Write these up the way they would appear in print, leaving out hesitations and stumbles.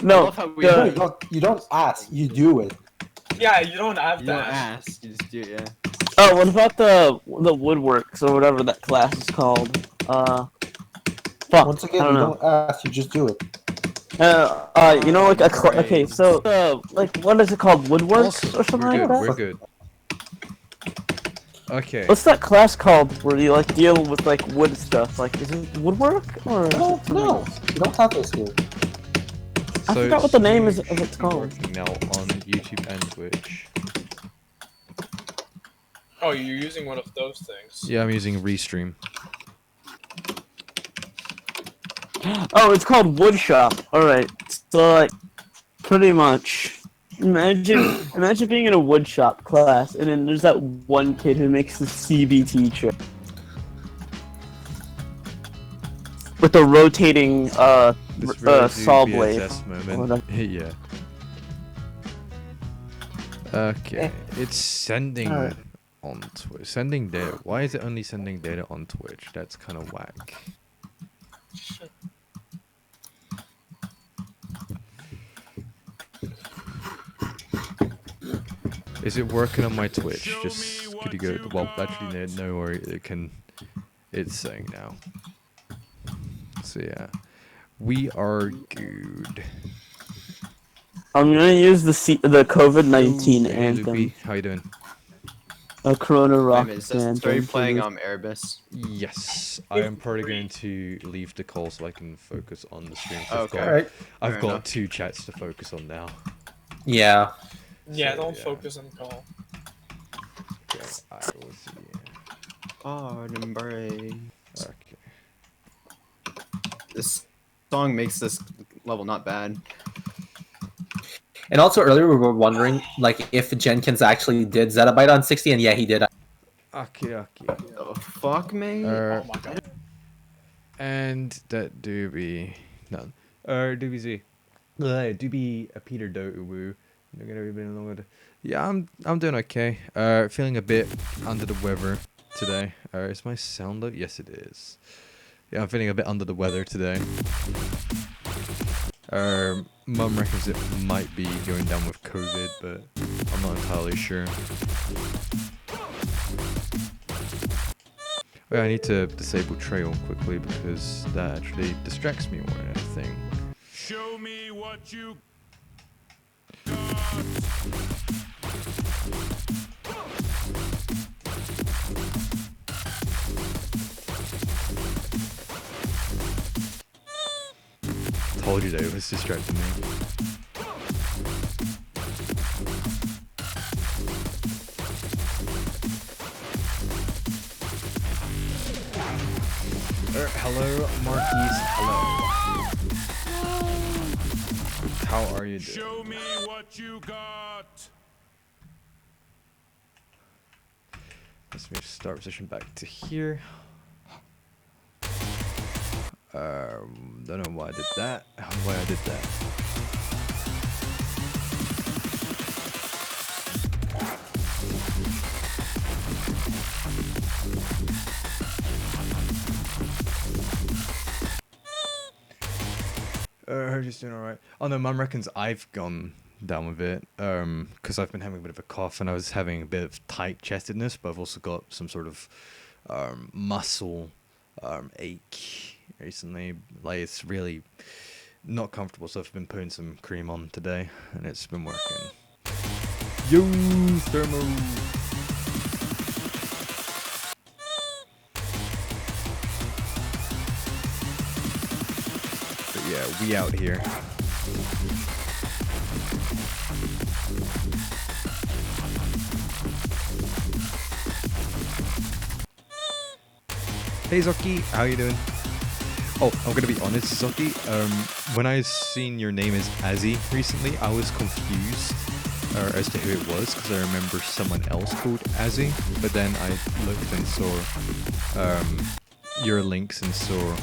No, you don't ask, you do it. Yeah, you don't have You to don't ask. ask, you just do it, yeah. oh, what about the woodworks or whatever that class is called? Fuck, Once I again, don't you know. don't ask, you just do it. You know, like okay, brain. so like what is it called? Woodworks Awesome. or something We're like good. that? We're good. Okay. What's that class called where you like deal with like wood stuff? Like, is it woodwork or? Is it something No, else? you don't have this here. I forgot what the name is of it's called. Working now on YouTube and Twitch. Oh, you're using one of those things. Yeah, I'm using Restream. Oh, it's called Woodshop. All right, so like, pretty much. Imagine being in a woodshop class, and then there's that one kid who makes the CB teacher with the rotating This really saw do be a blade. test moment. Yeah. Okay, it's sending Alright. on Twitch. Sending data. Why is it only sending data on Twitch? That's kind of whack. Is it working on my Twitch? Just could you go? Well, actually, no worry. It can. It's saying now. So yeah, we are good. I'm gonna use the COVID-19 Hey, anthem, Loopy, how you doing? a Corona rock Is anthem. this, are you playing Erebus? Yes, I am probably going to leave the call so I can focus on the stream. Okay. Alright. I've Fair got enough. 2 chats to focus on now. Yeah. Yeah, So, don't yeah. focus on call. Okay, I will see. Pardon break. Okay. This song makes this level not bad. And also earlier we were wondering like if Jenkins actually did Zettabyte on 60, and yeah, he did. Okay. The fuck, mate? Oh my god. And that do be none. Do be Z. Do be a Peter Dowu. You're gonna be been longer. Yeah, I'm doing okay. Feeling a bit under the weather today. Is my sound low? Yes, it is. Yeah, I'm feeling a bit under the weather today. Mum reckons it might be going down with COVID, but I'm not entirely sure. Oh, yeah, I need to disable trail quickly because that actually distracts me more than anything. Show me what you Told you that it was distracting me. Hello, Marquise. Hello. How are you doing? show me what you got. Let's move start position back to here. Don't know why I did that. Just doing alright. Oh no, Mum reckons I've gone down with it. Because I've been having a bit of a cough and I was having a bit of tight chestedness, but I've also got some sort of muscle ache recently. Like it's really not comfortable, so I've been putting some cream on today and it's been working. Yo, thermo. But yeah, we out here. Hey Zoki, how you doing? Oh, I'm gonna be honest, Zoki. When I seen your name as Azzy recently, I was confused as to who it was because I remember someone else called Azzy. But then I looked and saw your links and saw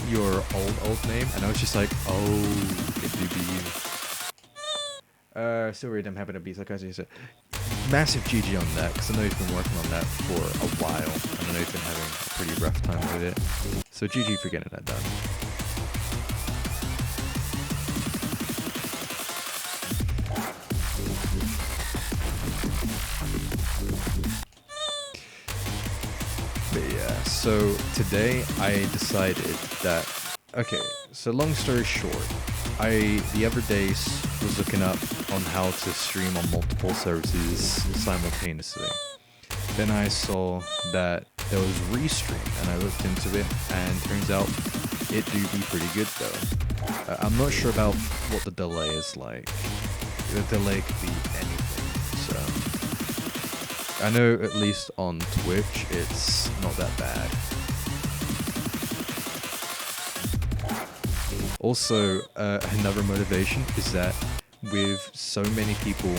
your old name, and I was just like, oh, it do be you. So weird. I'm happy to be like as you said. Massive GG on that, because I know you've been working on that for a while, and I know you've been having a pretty rough time with it. So GG for getting that done. So today I decided that, okay, so long story short, the other day was looking up on how to stream on multiple services simultaneously. Then I saw that there was Restream, and I looked into it, and turns out it do be pretty good though. I'm not sure about what the delay is like. The delay could be anything, so I know at least on Twitch it's not that bad. Also, another motivation is that with so many people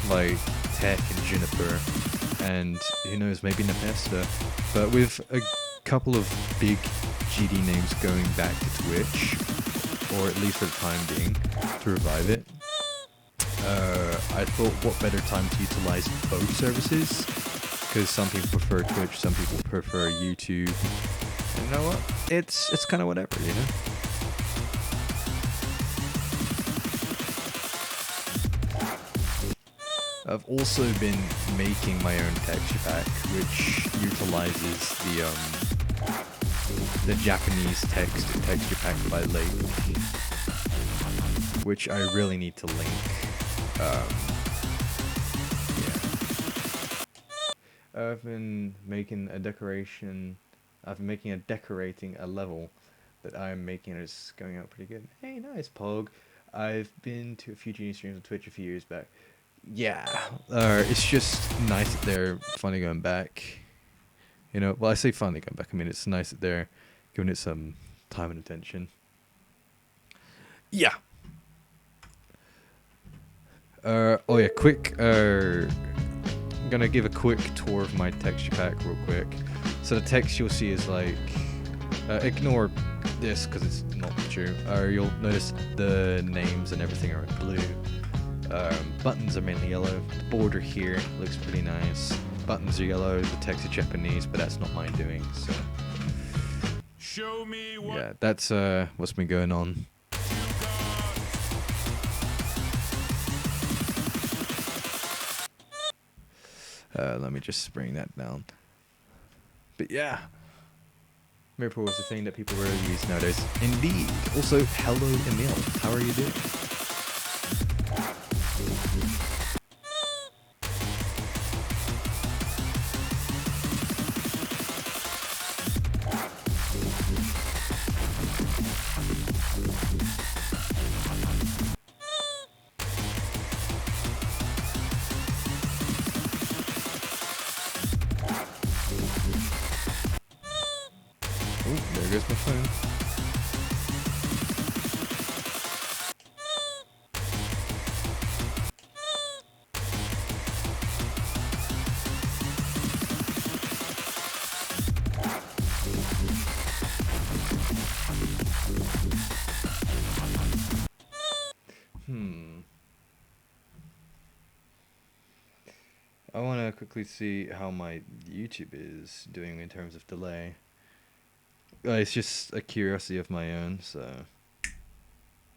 like Tech and Juniper, and who knows, maybe Nepesta, but with a couple of big GD names going back to Twitch, or at least for the time being, to revive it, I thought what better time to utilize both services, because some people prefer Twitch, some people prefer YouTube, and you know what, it's kind of whatever, you know? I've also been making my own texture pack, which utilizes the Japanese texture pack by Lake, which I really need to link. Yeah. I've been making a decoration. I've been making decorating a level that I'm making, and it's going out pretty good. Hey, nice Pog. I've been to a few Genie streams on Twitch a few years back. Yeah, it's just nice that they're finally going back. You know, well, I say finally going back. I mean, it's nice that they're giving it some time and attention. Yeah. Oh yeah, quick. I'm gonna give a quick tour of my texture pack real quick. So the text you'll see is like, ignore this because it's not true. You'll notice the names and everything are blue. Buttons are mainly yellow. The border here looks pretty nice. Buttons are yellow. The text is Japanese, but that's not mine doing. So Show me what yeah, that's what's been going on. Let me just bring that down. But yeah, Mirror is the thing that people really use nowadays. Indeed. Also, hello Emil. How are you doing? Oh, there goes my phone. I want to quickly see how my YouTube is doing in terms of delay. It's just a curiosity of my own, so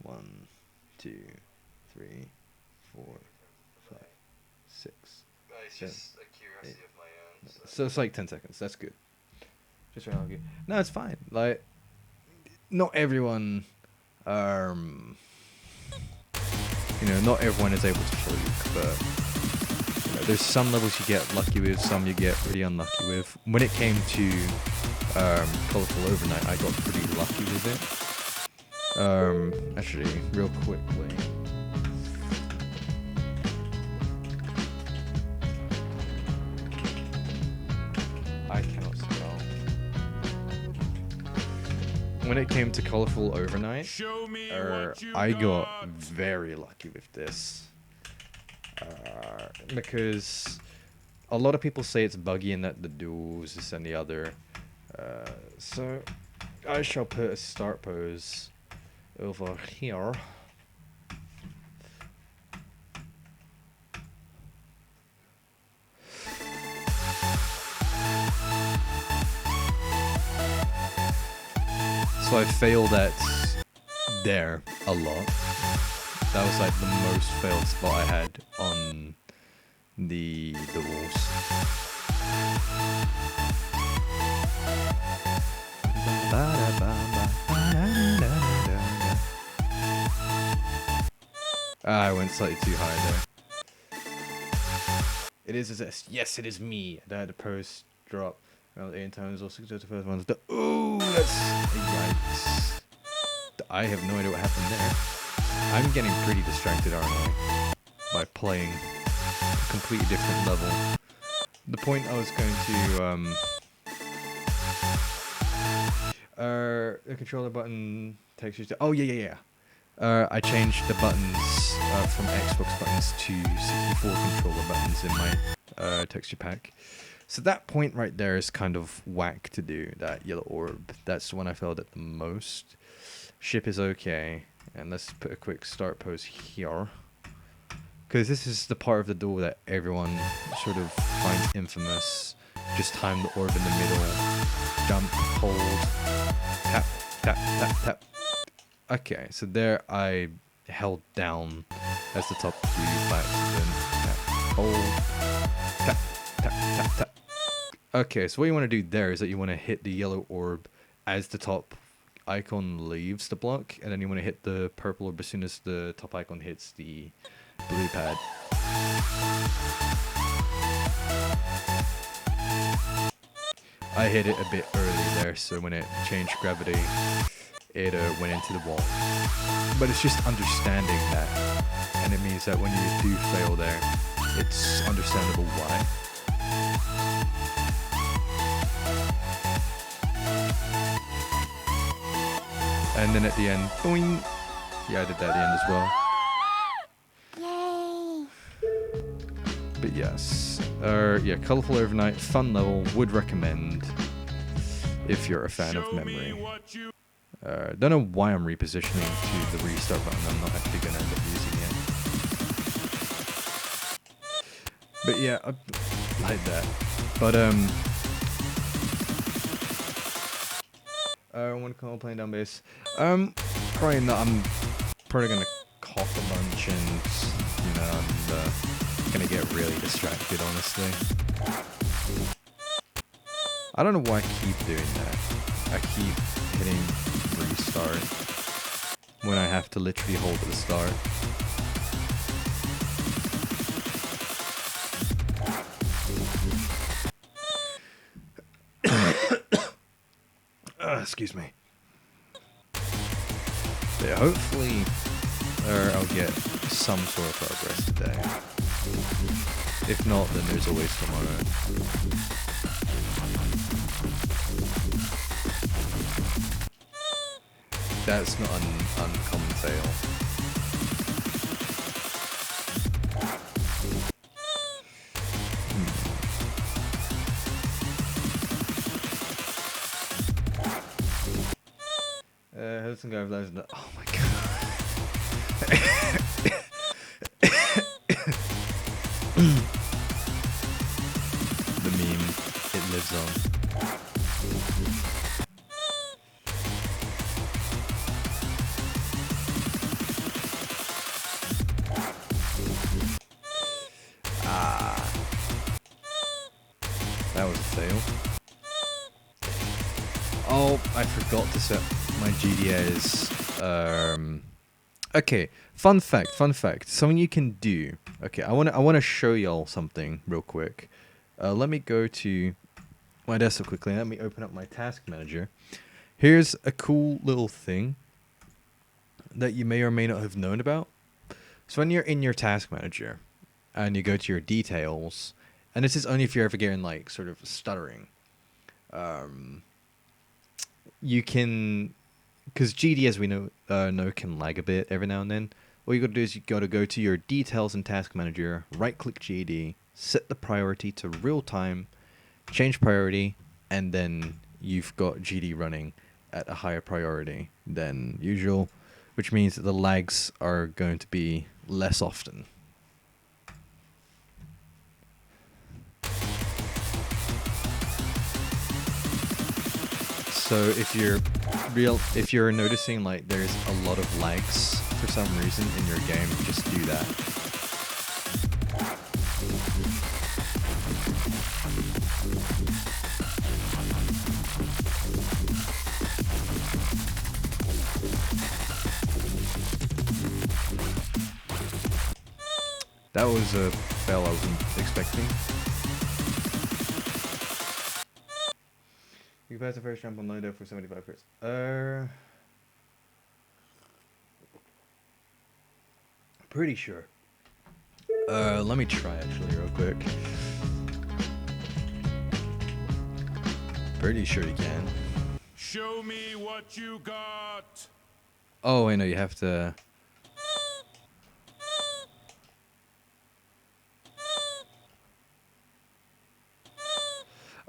1, 2, 3, 4, 5, 6. It's just a curiosity of my own. So it's like 10 seconds. That's good. Just trying to argue. No, it's fine. Like, not everyone, not everyone is able to fluke, but there's some levels you get lucky with, some you get pretty unlucky with. When it came to Colorful Overnight, I got pretty lucky with it. Actually, real quickly. I cannot spell. When it came to Colorful Overnight, show me what you I got very lucky with this. Because a lot of people say it's buggy and that the duels, this and the other. So I shall put a start pose over here. So I failed at there a lot. That was like the most failed spot I had on the walls. I went slightly too high there. It is a zest. Yes, it is me. I had a post drop. Well, 8 times or 6 to the first ones. Ooh, that's yikes. I have no idea what happened there. I'm getting pretty distracted, aren't I? By playing a completely different level. The point I was going to the controller button textures. Oh yeah. I changed the buttons from Xbox buttons to 64 controller buttons in my texture pack. So that point right there is kind of whack to do, that yellow orb. That's the one I failed at the most. Ship is okay. And let's put a quick start pose here. Because this is the part of the duel that everyone sort of finds infamous. Just time the orb in the middle. Jump, hold, tap, tap, tap, tap. Okay, so there I held down as the top cue by accident. Tap, hold, tap, tap, tap, tap. Okay, so what you want to do there is that you want to hit the yellow orb as the top icon leaves the block, and then you want to hit the purple orb as soon as the top icon hits the blue pad. I hit it a bit early there, so when it changed gravity, it went into the wall. But it's just understanding that, and it means that when you do fail there, it's understandable why. And then at the end, boing! Yeah, I did that at the end as well. Yay! But yes, yeah, Colorful Overnight, fun level, would recommend if you're a fan of memory. Don't know why I'm repositioning to the restart button. I'm not actually going to end up using it. But yeah, like that. But I want to call playing down bass. Probably not. I'm probably gonna cough a bunch, and you know, I'm gonna get really distracted. Honestly, I don't know why I keep doing that. I keep hitting restart when I have to literally hold at the start. Excuse me. But yeah, hopefully I'll get some sort of progress today. If not, then there's always tomorrow. That's not an uncommon fail. Hudson guy realized that. Oh my god. The meme, it lives on. That was a fail. Oh, I forgot to set my GDAs. Okay, fun fact. Something you can do. Okay, I wanna show y'all something real quick. Let me go to my desktop quickly. Let me open up my task manager. Here's a cool little thing that you may or may not have known about. So when you're in your task manager and you go to your details, and this is only if you're ever getting like sort of stuttering. You can, because GD, as we know can lag a bit every now and then. All you got to do is you got to go to your details and task manager, right-click GD, set the priority to real time, change priority, and then you've got GD running at a higher priority than usual, which means that the lags are going to be less often. So if you're noticing like there's a lot of lags for some reason in your game, just do that. That was a fail I wasn't expecting. You passed the first jump on Lodo for 75 Hz. Pretty sure. Let me try actually real quick. Pretty sure you can. Show me what you got. Oh, I know you have to.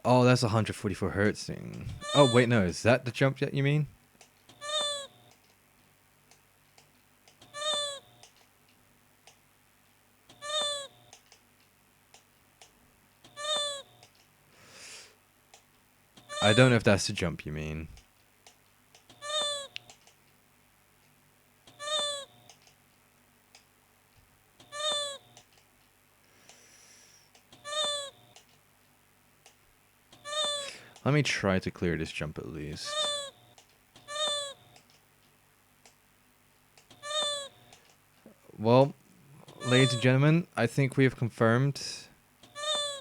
Oh, that's 144 Hertz thing. Oh, wait, no, is that the jump yet? You mean? I don't know if that's the jump you mean. Let me try to clear this jump at least. Well, ladies and gentlemen, I think we have confirmed.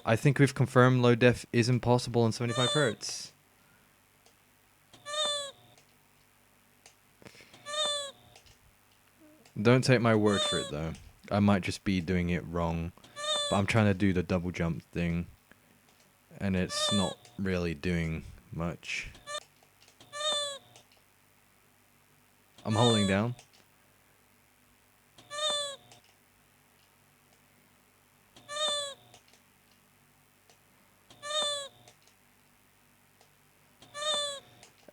I think we've confirmed low def is impossible on 75 Hertz. Don't take my word for it though. I might just be doing it wrong. But I'm trying to do the double jump thing. And it's not really doing much. I'm holding down.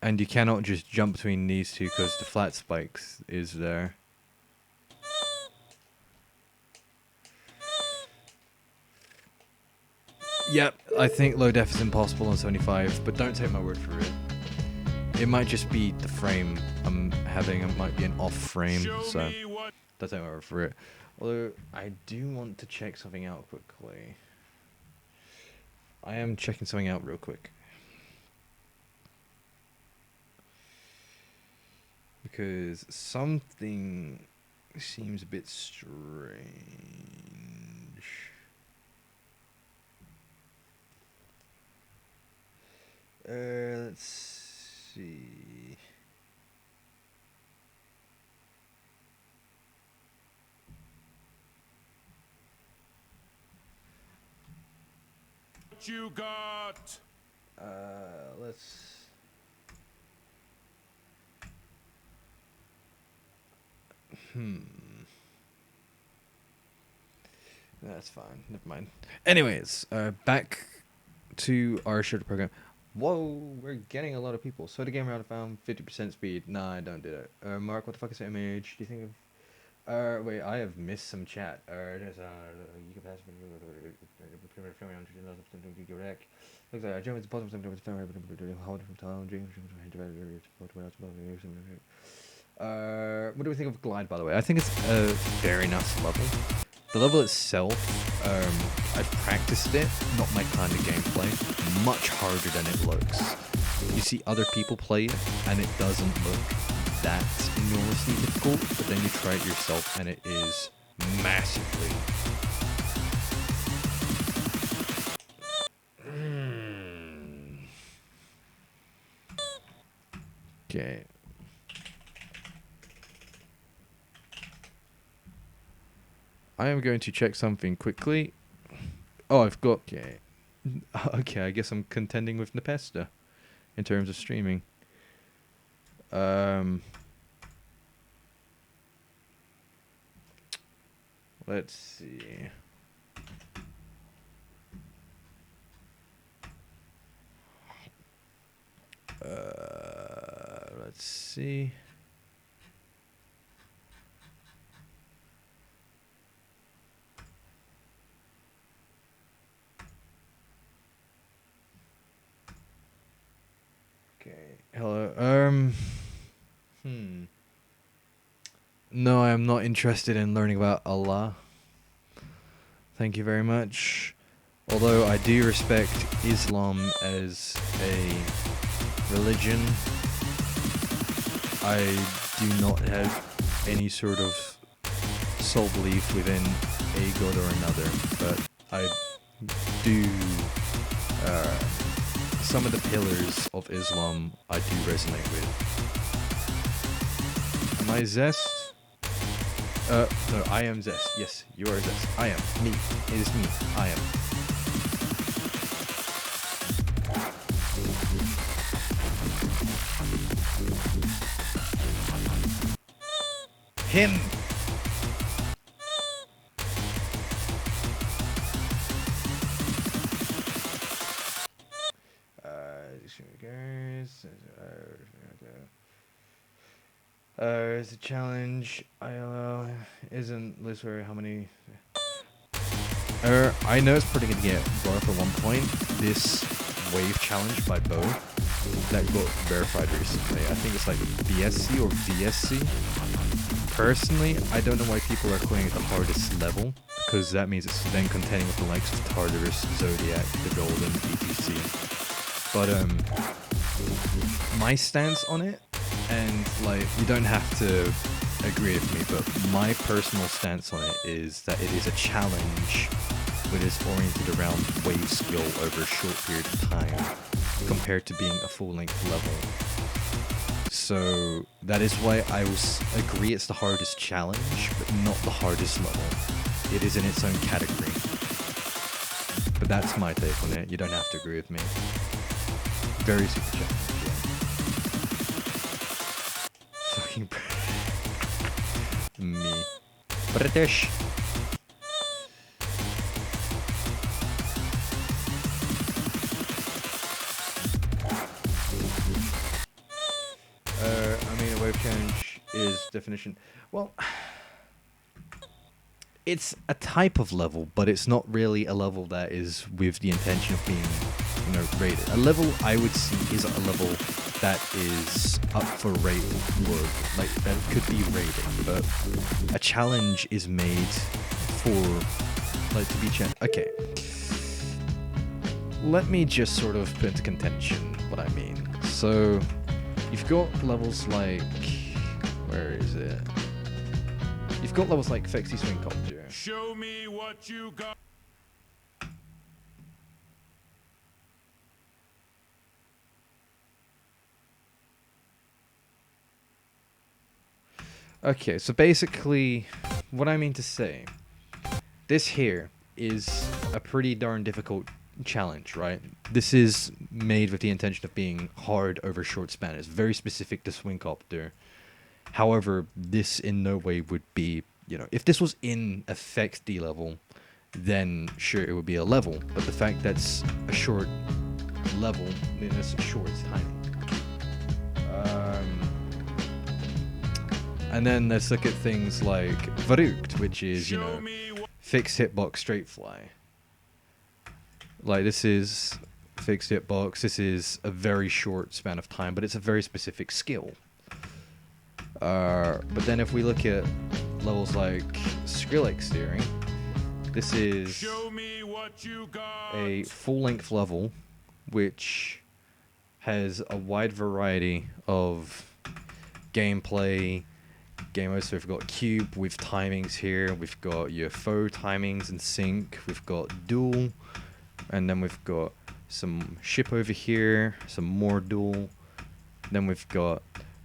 And you cannot just jump between these two because the flat spikes is there. Yep, I think low def is impossible on 75, but don't take my word for it. It might just be the frame I'm having, it might be an off frame, so don't take my word for it. Although, I do want to check something out quickly. I am checking something out real quick. Because something seems a bit strange. Let's see. What you got? Let's. That's fine. Never mind. Anyways, back to our shared program. Whoa, we're getting a lot of people. So the game route found 50% speed. Nah, I don't do that. Mark, what the fuck is that image? Do you think of? Wait, I have missed some chat. There's you can pass me. Looks like German's bottom something with family. Hold from town. What do we think of Glide, by the way? I think it's a very nice level. The level itself, I've practiced it, not my kind of gameplay. Much harder than it looks. You see other people play it, and it doesn't look that enormously difficult, but then you try it yourself, and it is massively. Okay. I am going to check something quickly. Oh, I've got... Okay. Okay, I guess I'm contending with Nepesta in terms of streaming. Let's see. Let's see. Okay. Hello. No, I am not interested in learning about Allah. Thank you very much. Although I do respect Islam as a religion, I do not have any sort of sole belief within a god or another, but I do. Some of the pillars of Islam I do resonate with. Am I Zest? No, I am Zest. Yes, you are Zest. I am. Me. It is me. I am. Him! It's a challenge. ILO isn't literally how many. I know it's probably gonna get brought up at one point. This wave challenge by Bo that got verified recently. I think it's like BSC or VSC. Personally, I don't know why people are calling it the hardest level, because that means it's then contending with the likes of Tartarus, Zodiac, the Golden, etc. But my stance on it, and like you don't have to agree with me, but my personal stance on it is that it is a challenge that is oriented around wave skill over a short period of time compared to being a full-length level. So that is why I will agree it's the hardest challenge, but not the hardest level. It is in its own category. But that's my take on it. You don't have to agree with me. Very super challenge, yeah. Fucking me. British. I mean, a wave challenge is definition. Well, it's a type of level, but it's not really a level that is with the intention of being, you know, rated. A level I would see is a level that is up for rate, or like that could be rated, but a challenge is made for like to be challenged. Okay, let me just sort of put into contention what I mean. So you've got levels like, where is it? You've got levels like Fexy Swing Copter. Show me what you got. Okay, so basically, what I mean to say, this here is a pretty darn difficult challenge, right? This is made with the intention of being hard over a short span. It's very specific to Swing Copter. However, this in no way would be, you know, if this was in a Fexy level, then sure, it would be a level. But the fact that's a short level, I mean, it's short, it's tiny. And then let's look at things like Verrucht, which is, you know, fixed hitbox straight fly. Like, this is fixed hitbox, this is a very short span of time, but it's a very specific skill. But then if we look at levels like Skrillex steering, this is a full-length level, which has a wide variety of gameplay, game modes. So we've got cube with timings here, we've got UFO timings and sync, we've got duel, and then we've got some ship over here, some more duel, then we've got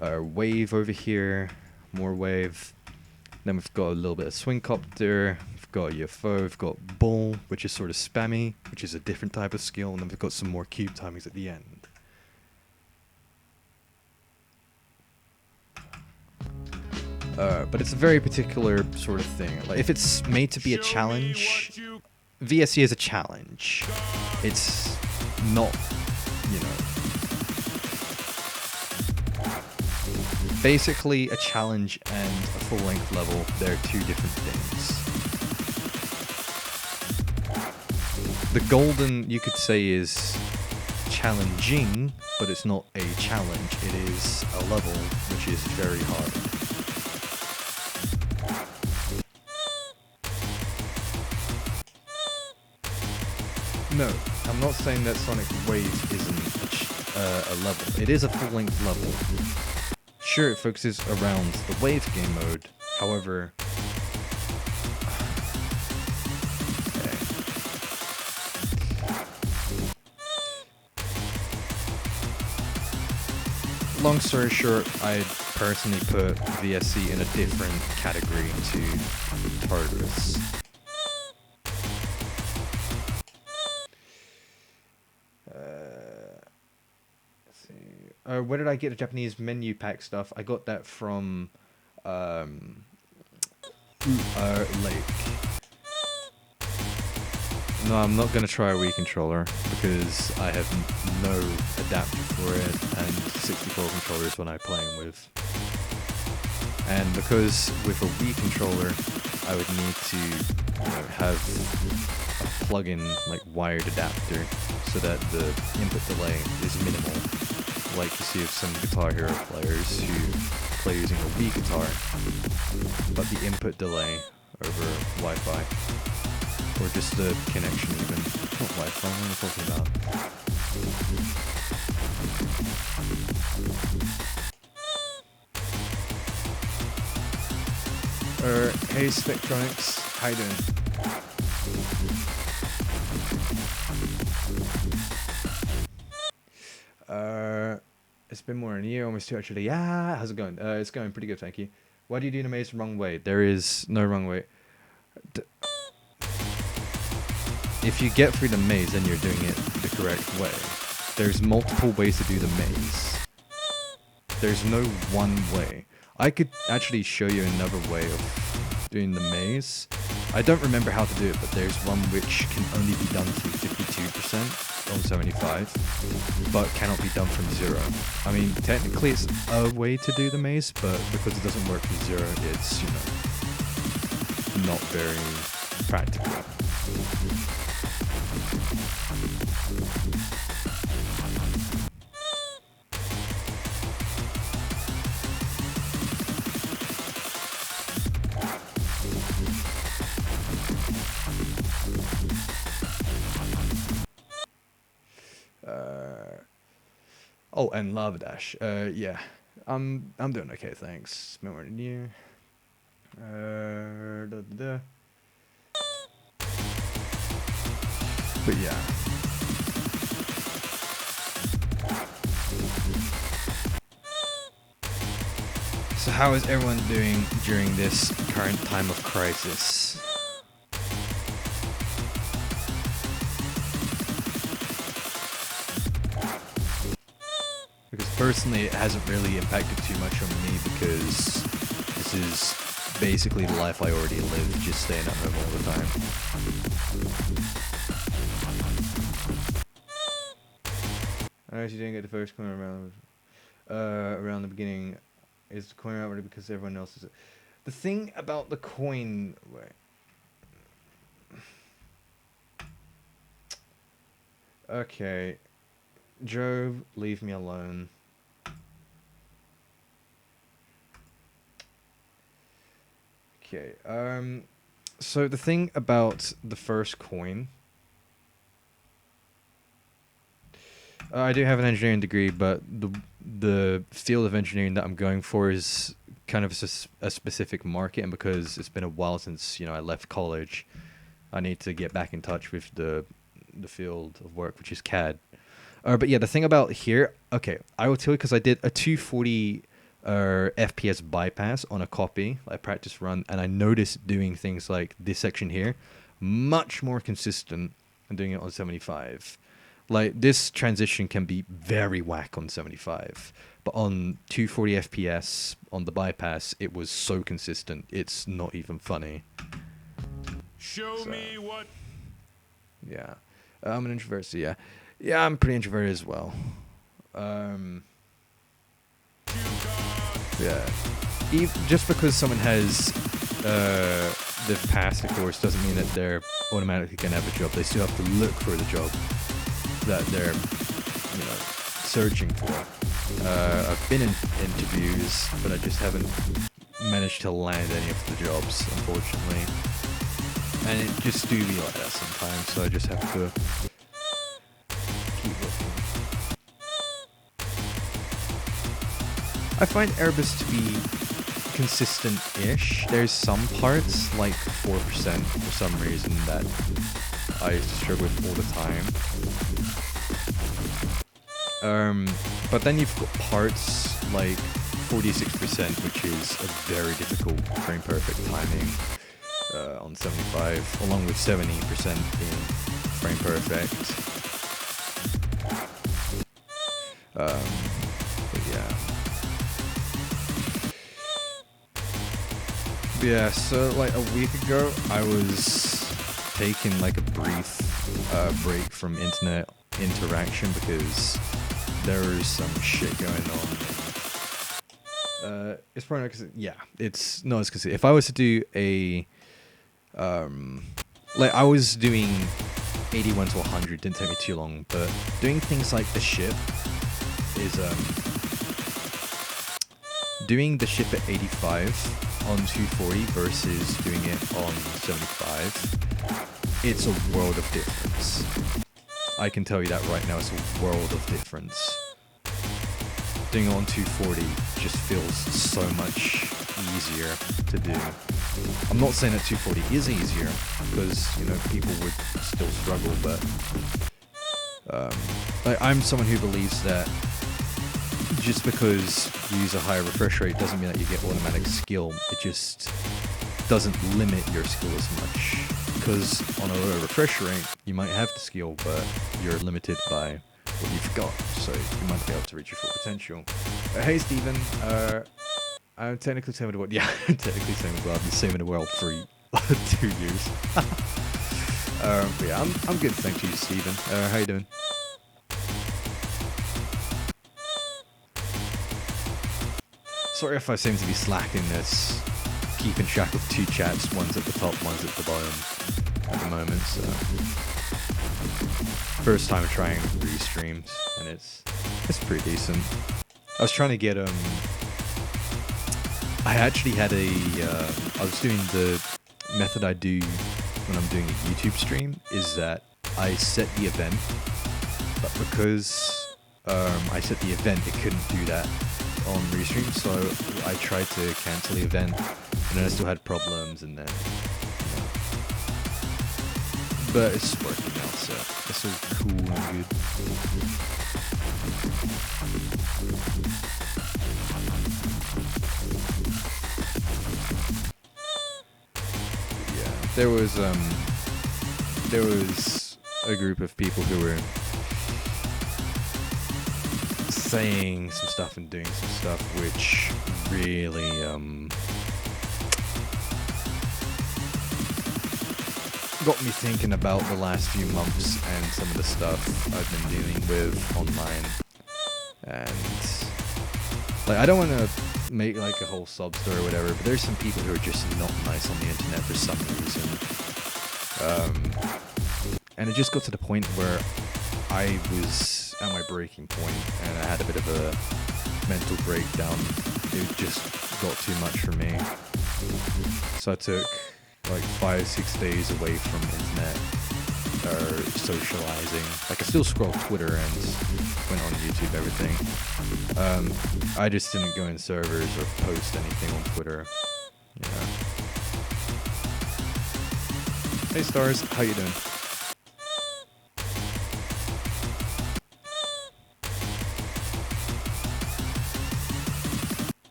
wave over here, more wave, then we've got a little bit of Swing Copter, we've got UFO, we've got bull, which is sort of spammy, which is a different type of skill, and then we've got some more cube timings at the end. But it's a very particular sort of thing. Like, if it's made to be a challenge, VSC is a challenge. It's not, you know. Basically, a challenge and a full-length level, they're two different things. The golden, you could say, is challenging, but it's not a challenge. It is a level which is very hard. No, I'm not saying that Sonic Wave isn't a level. It is a full-length level. Sure, it focuses around the wave game mode. However, long story short, I personally put VSC in a different category to Tartarus. Let's see. Where did I get the Japanese menu pack stuff? I got that from Lake. No, I'm not gonna try a Wii controller because I have no adapter for it, and 64 controllers when I'm playing with. And because with a Wii controller, I would need to, have a plug-in like wired adapter so that the input delay is minimal, like you see with some Guitar Hero players who play using a Wii guitar, but the input delay over Wi-Fi. Or just the connection even. Not Wi-Fi, what am I talking about? Hey Spectronics, how you doing? It's been more than a year, almost 2 actually. Yeah, how's it going? It's going pretty good, thank you. Why do you do the maze the wrong way? There is no wrong way. If you get through the maze, then you're doing it the correct way. There's multiple ways to do the maze. There's no one way. I could actually show you another way of doing the maze. I don't remember how to do it, but there's one which can only be done through 52% on 75, but cannot be done from 0. I mean, technically it's a way to do the maze, but because it doesn't work from 0, it's, not very practical. Oh, and Lava Dash. Yeah, I'm doing okay, thanks. It's been more than a year. But yeah. So how is everyone doing during this current time of crisis? Because personally it hasn't really impacted too much on me because this is basically the life I already live, just staying at home all the time. I noticed you didn't get the first corner around the beginning. Is the coin out because everyone else is? The thing about the coin, okay, Joe, leave me alone. Okay, so the thing about the first coin, I do have an engineering degree, but the field of engineering that I'm going for is kind of a specific market, and because it's been a while since I left college, I need to get back in touch with the field of work, which is CAD. But yeah, the thing about here, okay, I will tell you because I did a 240 FPS bypass on a copy, like practice run, and I noticed doing things like this section here much more consistent than doing it on 75. Like, this transition can be very whack on 75, but on 240 FPS on the bypass, it was so consistent, it's not even funny. Show me what. Yeah. I'm an introvert, so yeah. Yeah, I'm pretty introverted as well. Yeah. Just because someone has they've passed the course doesn't mean that they're automatically going to have a job. They still have to look for the job that they're, searching for. I've been in interviews, but I just haven't managed to land any of the jobs, unfortunately. And it just do be like that sometimes, so I just have to keep looking. I find Erebus to be consistent-ish. There's some parts, like 4% for some reason, that I used to struggle with all the time. But then you've got parts like 46%, which is a very difficult frame perfect timing on 75, along with 70% being frame perfect. But yeah, so like a week ago, I was taking like a brief break from internet interaction because there was some shit going on. It's probably not because it's not as because if I was to do a like I was doing 81 to 100, didn't take me too long, but doing things like the ship is doing the ship at 85 on 240 versus doing it on 75, it's a world of difference. I can tell you that right now, it's a world of difference. Doing it on 240 just feels so much easier to do. I'm not saying that 240 is easier, because, you know, people would still struggle, but like, I'm someone who believes that just because you use a higher refresh rate doesn't mean that you get automatic skill. It just doesn't limit your skill as much. Because on a lower refresh rate, you might have the skill, but you're limited by what you've got. So you might be able to reach your full potential. Hey Steven, I'm technically same in the world. Yeah, I'm technically same in the world. I've been same in the world for 2 years. But yeah, I'm good, thank you, Steven. How you doing? Sorry if I seem to be slacking this, keeping track of 2 chats, one's at the top, one's at the bottom at the moment, so first time trying restreams, and it's pretty decent. I was trying to get I actually had I was doing the method I do when I'm doing a YouTube stream, is that I set the event, but because I set the event, it couldn't do that on restream, so I tried to cancel the event, and then I still had problems, and then, you know, but it's working now, so it's all cool and good. Yeah, there was a group of people who were saying some stuff and doing some stuff which really got me thinking about the last few months and some of the stuff I've been dealing with online. And like, I don't want to make like a whole sub story or whatever, but there's some people who are just not nice on the internet for some reason. And it just got to the point where I was at my breaking point, and I had a bit of a mental breakdown. It just got too much for me. So I took like 5-6 days away from internet or socializing. Like, I still scroll Twitter and went on YouTube, everything. I just didn't go in servers or post anything on Twitter. Yeah. Hey Stars, how you doing?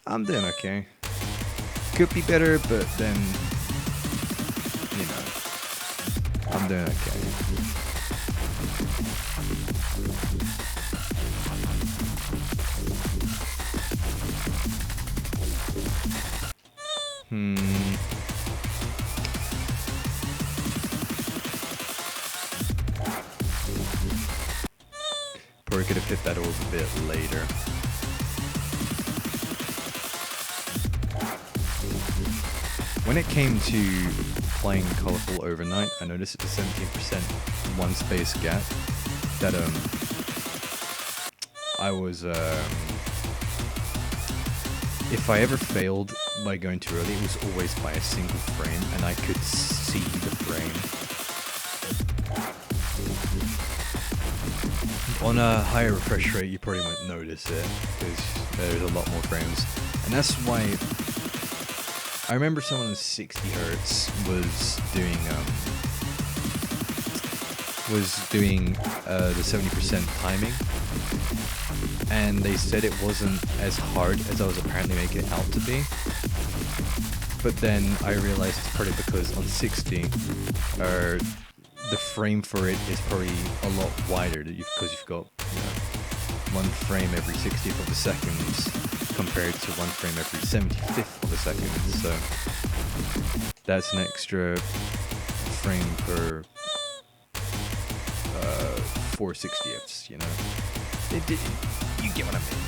I'm doing okay. Could be better, but then, you know, I'm doing okay. Probably could have hit that a little bit later. When it came to playing Colorful Overnight, I noticed it's a 17% one space gap that I was if I ever failed by going too early, it was always by a single frame, and I could see the frame. On a higher refresh rate, you probably won't notice it because there's a lot more frames, and that's why I remember someone on 60 Hz was doing was doing the 70% timing, and they said it wasn't as hard as I was apparently making it out to be. But then I realized it's probably because on 60, the frame for it is probably a lot wider because you've got, you know, one frame every 60th of a second compared to one frame every 75th of a second. So that's an extra frame per 4/60ths, you know. You get what I mean.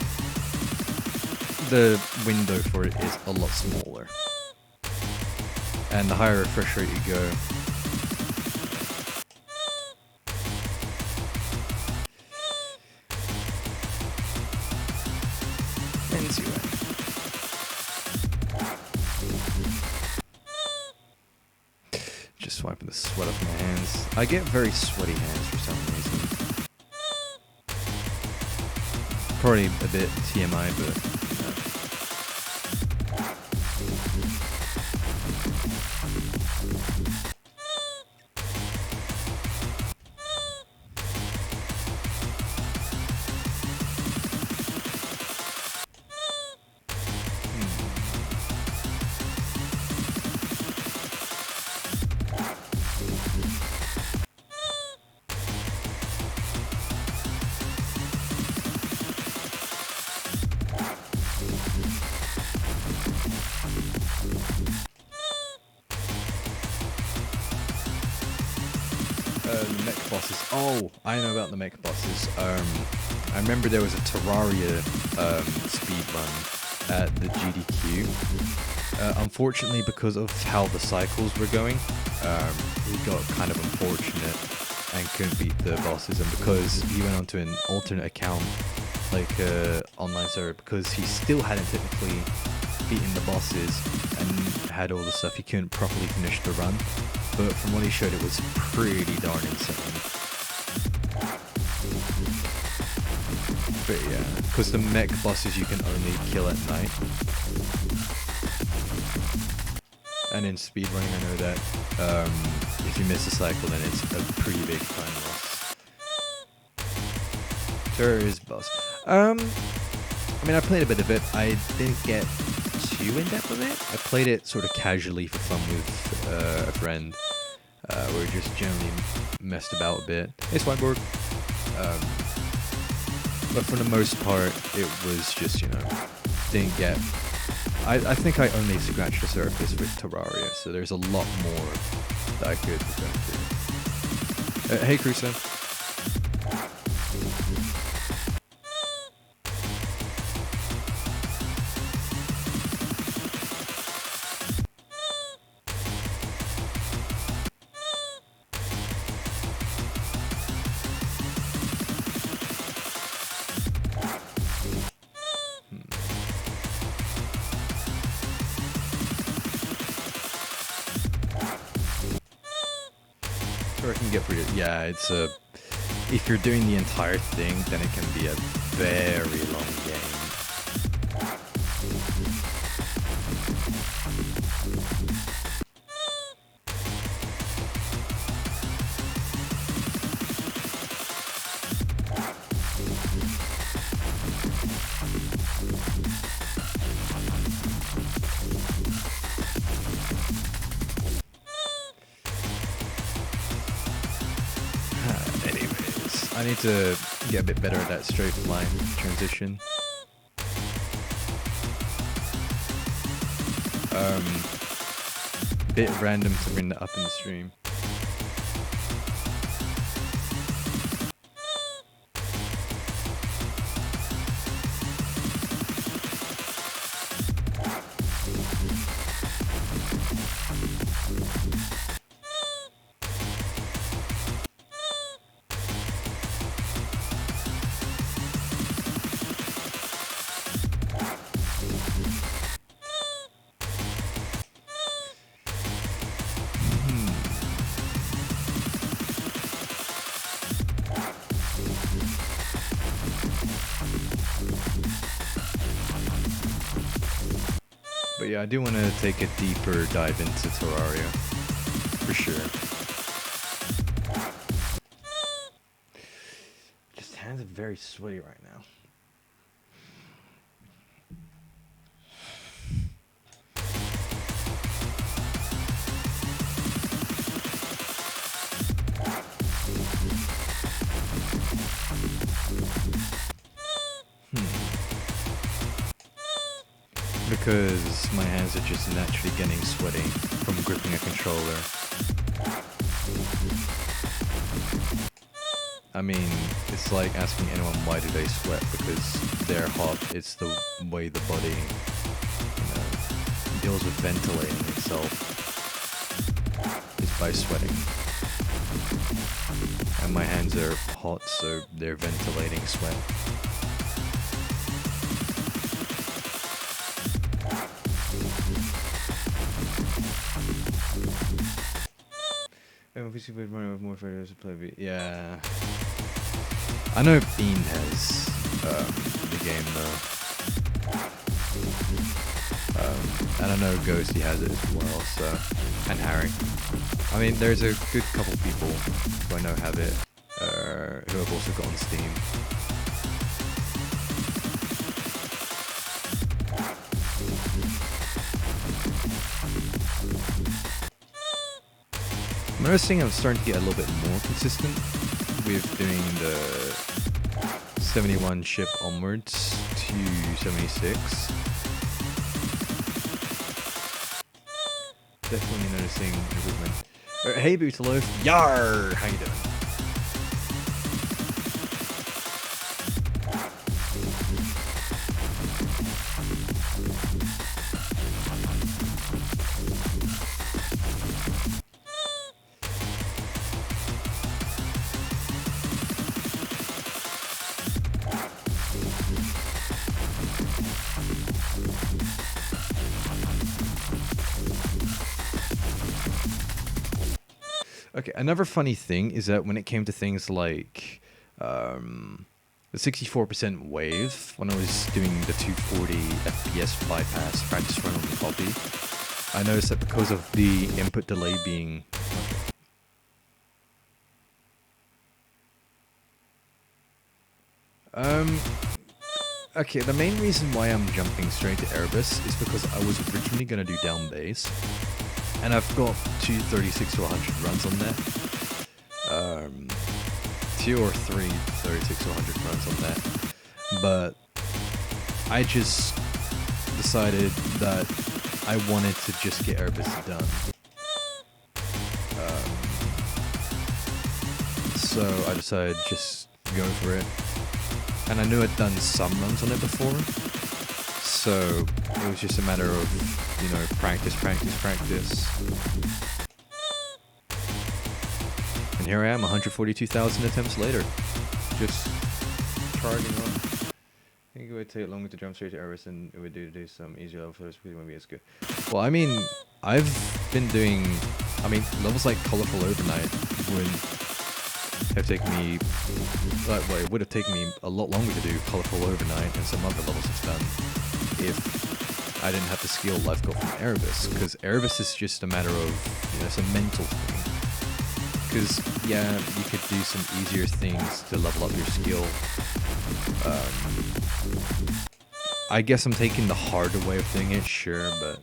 The window for it is a lot smaller. And the higher refresh rate you go, anyway. Just wiping the sweat off my hands. I get very sweaty hands for some reason. Probably a bit TMI, but you know. The mech bosses. Oh, I know about the mech bosses. I remember there was a Terraria speed run at the GDQ. Unfortunately, because of how the cycles were going, he got kind of unfortunate and couldn't beat the bosses. And because he went onto an alternate account, like online server, because he still hadn't technically beaten the bosses and had all the stuff, he couldn't properly finish the run. But from what he showed, it was pretty darn insane. But yeah, because the mech bosses you can only kill at night. And in speedrunning, I know that if you miss a cycle, then it's a pretty big time loss. Terrorist boss. I mean, I played a bit of it. I didn't get too in depth with it. I played it sort of casually for fun with a friend. Where we just generally messed about a bit. Hey, Swineboard. But for the most part, it was just, you know, didn't get... I think I only scratched the surface with Terraria, so there's a lot more that I could return to. Hey, Crusoe. I can get pretty... Yeah, it's a... If you're doing the entire thing, then it can be a very long game. I need to get a bit better at that straight line transition. Bit random to bring that up in the stream. But yeah, I do want to take a deeper dive into Terraria, for sure. hands are very sweaty right now. Because my hands are just naturally getting sweaty from gripping a controller. I mean, it's like asking anyone why do they sweat, because they're hot. It's the way the body, deals with ventilating itself. It's by sweating. And my hands are hot, so they're ventilating sweat. Obviously, we'd run with more photos to play. Yeah, I know Bean has the game though, and I know Ghosty has it as well. So, and Harry. I mean, there's a good couple people who I know have it, who have also got on Steam. I'm noticing I'm starting to get a little bit more consistent with doing the 71 ship onwards to 76. Definitely noticing improvement. Hey Bootaloaf, yar! How you doing? Okay, another funny thing is that when it came to things like the 64% wave, when I was doing the 240 FPS bypass practice run on the copy, I noticed that because of the input delay being... Okay, the main reason why I'm jumping straight to Erebus is because I was originally going to do down bass. And I've got 236 to 100 runs on that. 2 or 3 36 to 100 runs on that. But I just decided that I wanted to just get Erebus done. So I decided just go for it. And I knew I'd done some runs on it before. So it was just a matter of, practice. And here I am, 142,000 attempts later. Just charging on. I think it would take longer to jump straight to Erebus than it would do some easier level first, because it won't be as good. Well, I mean, I've been doing... levels like Colorful Overnight would have taken me... well, it would have taken me a lot longer to do Colorful Overnight and some other levels I've done if I didn't have the skill I've got from Erebus, because Erebus is just a matter of, it's a mental thing. Because, yeah, you could do some easier things to level up your skill. I guess I'm taking the harder way of doing it, sure, but...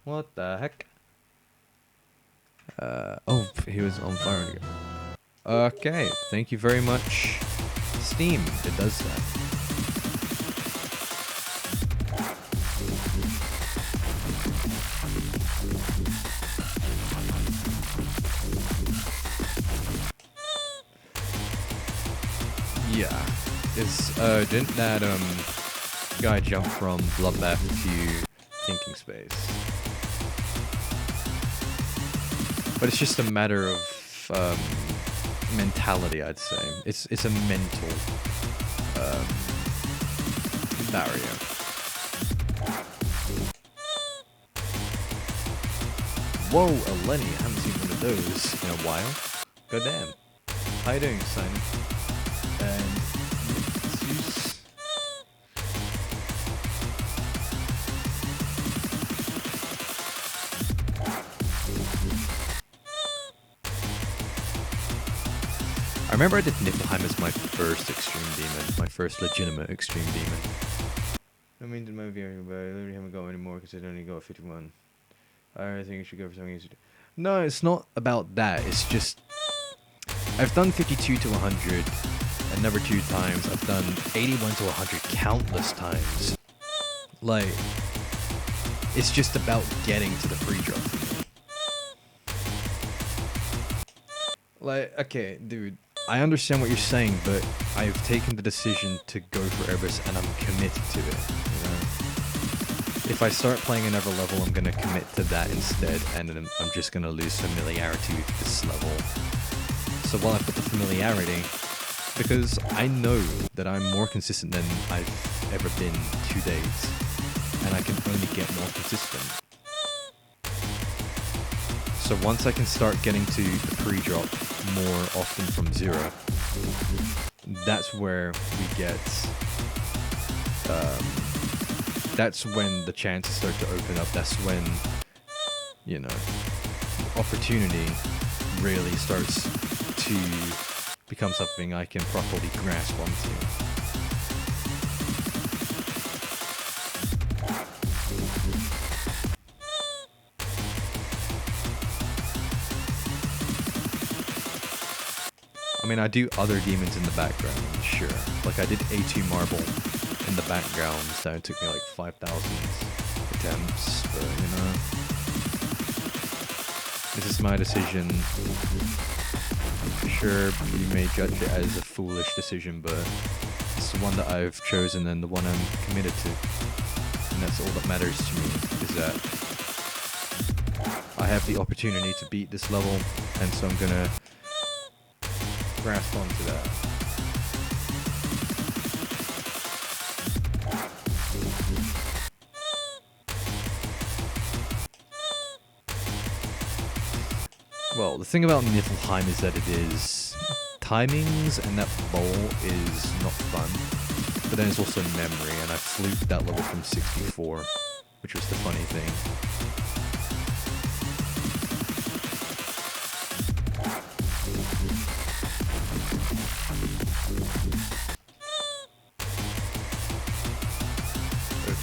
What the heck? Oh, he was on fire again. Okay, thank you very much, Steam. It does that. Yeah, it's urgent that guy jumped from Bloodbath to Thinking Space. But it's just a matter of mentality, I'd say. It's a mental barrier. Whoa, a Lenny. I haven't seen one of those in a while. Goddamn. How you doing, Simon? And Zeus. remember I did Niflheim as my first extreme demon, my first legitimate extreme demon. I mean, did my VR, but I literally haven't got any more because I only got 51. I think I should go for something easy. No, it's not about that. It's just I've done 52 to 100 another 2 times. I've done 81 to 100 countless times. Like, it's just about getting to the free drop for me. Like, okay, dude, I understand what you're saying, but I've taken the decision to go for Erebus and I'm committed to it, you know? If I start playing another level, I'm gonna commit to that instead, and then I'm just gonna lose familiarity with this level. So while I've got the familiarity, because I know that I'm more consistent than I've ever been to date, and I can only get more consistent. So once I can start getting to the pre-drop more often from 0, that's where we get, that's when the chances start to open up. That's when, you know, opportunity really starts to become something I can properly grasp onto. I mean, I do other demons in the background, sure. Like, I did A2 Marble in the background, so it took me like 5,000 attempts, but, you know. This is my decision. Sure, you may judge it as a foolish decision, but it's the one that I've chosen and the one I'm committed to. And that's all that matters to me, is that I have the opportunity to beat this level, and so I'm gonna grasp onto that. Well, the thing about Niflheim is that it is timings, and that bowl is not fun. But then it's also memory, and I fluked that level from 64, which was the funny thing.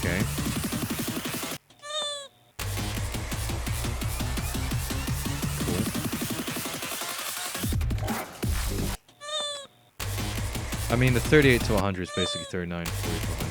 Okay. Cool. I mean, the 38 to 100 is basically 39, 40 to 100.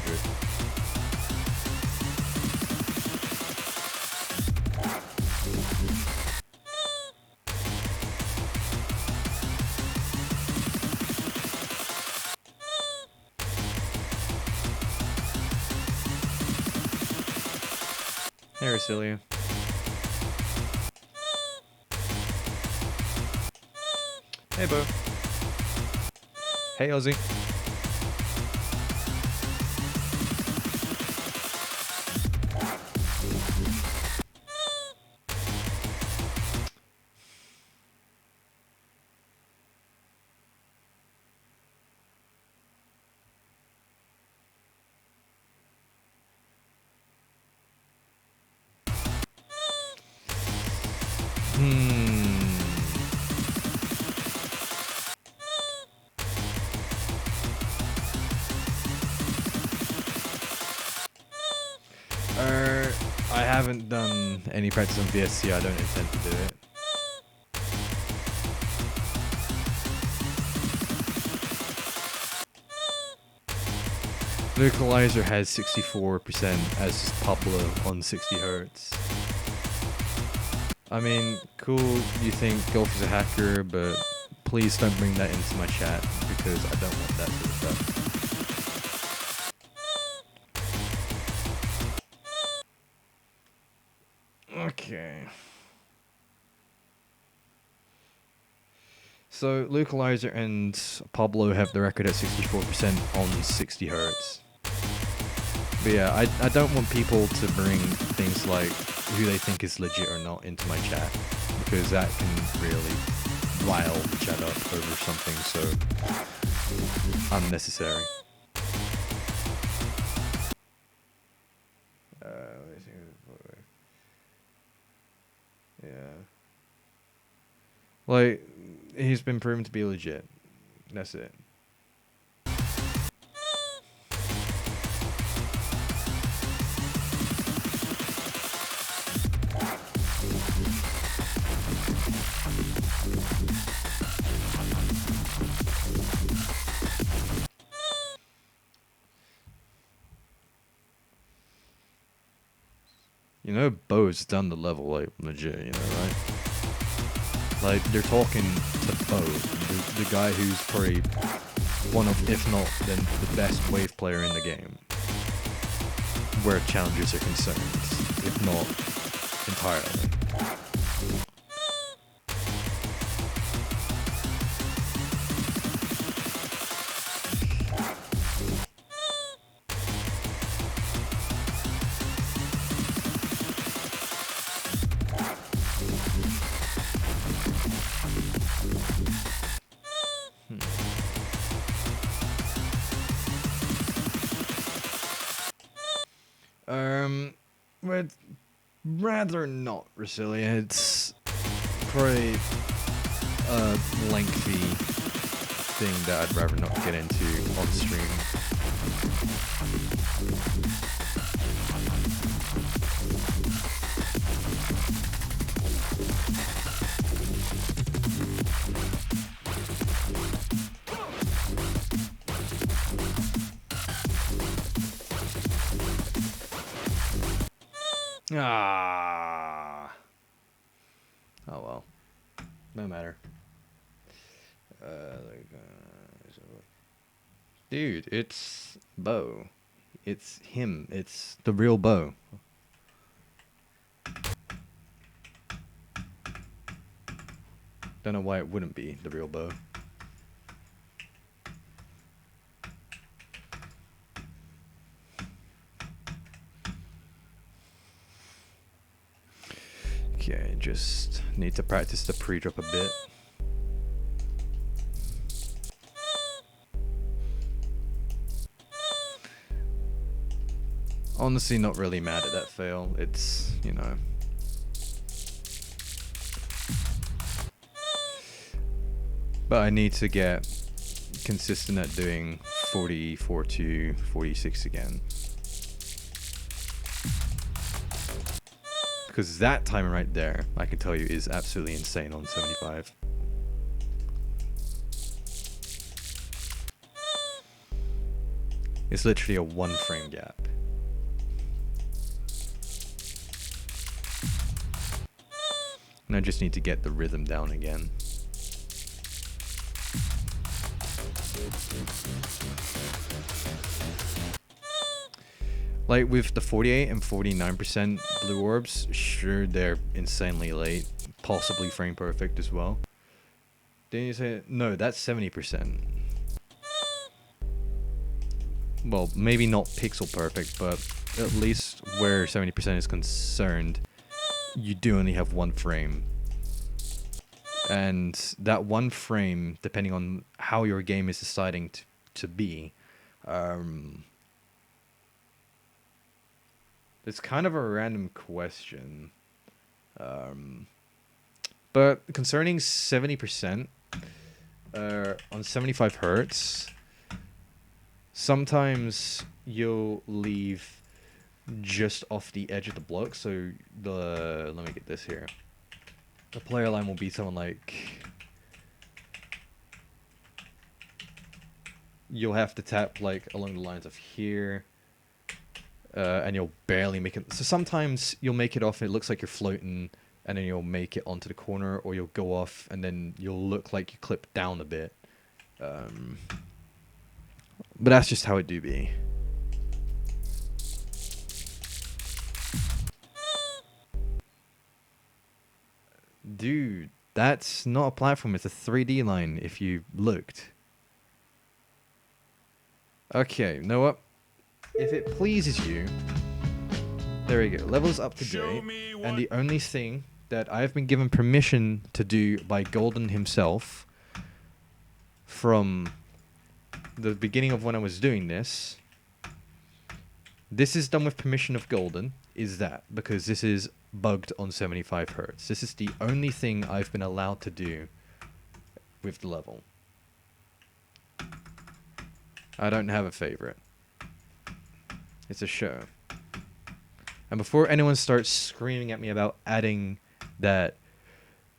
Hey, Arcelia. Hey, Bo. Hey, Ozzy. I haven't done any practice on VSC. I don't intend to do it. Localizer has 64%, as does Pablo on 60 Hz. I mean, cool, you think Golf is a hacker, but please don't bring that into my chat, because I don't want that sort of stuff. Okay. So, Localizer and Pablo have the record at 64% on 60 Hz. But yeah, I don't want people to bring things like who they think is legit or not into my chat, because that can really rile the chat up over something so unnecessary. Yeah. Like, he's been proven to be legit. That's it. You know, Bo's done the level, like, legit, you know, right? Like, they're talking to Bo, the guy who's probably one of, if not, then the best wave player in the game. Where challengers are concerned, if not entirely. Would rather not, Rasilia. It's probably a lengthy thing that I'd rather not get into on stream. Ah. Oh well. No matter. Dude, it's Bo. It's him. It's the real Bo. Don't know why it wouldn't be the real Bo. Okay, just need to practice the pre-drop a bit. Honestly, not really mad at that fail. It's, you know. But I need to get consistent at doing 44 to 46 again. Because that timing right there, I can tell you, is absolutely insane on 75. It's literally a 1 frame gap. And I just need to get the rhythm down again. Like with the 48 and 49% blue orbs, sure, they're insanely late, possibly frame perfect as well. Didn't you say, no, that's 70%. Well, maybe not pixel perfect, but at least where 70% is concerned, you do only have 1 frame. And that 1 frame, depending on how your game is deciding to be, it's kind of a random question. But concerning 70% on 75 hertz, sometimes you'll leave just off the edge of the block. So let me get this here. The player line will be something like, you'll have to tap like along the lines of here. And you'll barely make it. So sometimes you'll make it off and it looks like you're floating, and then you'll make it onto the corner, or you'll go off and then you'll look like you clip down a bit. But that's just how it do be. Dude, that's not a platform, it's a 3D line if you looked. Okay, you know what? If it pleases you, there we go. Levels up to date, and the only thing that I've been given permission to do by Golden himself from the beginning of when I was doing this is done with permission of Golden, is that, because this is bugged on 75 hertz. This is the only thing I've been allowed to do with the level. I don't have a favorite. It's a show. And before anyone starts screaming at me about adding that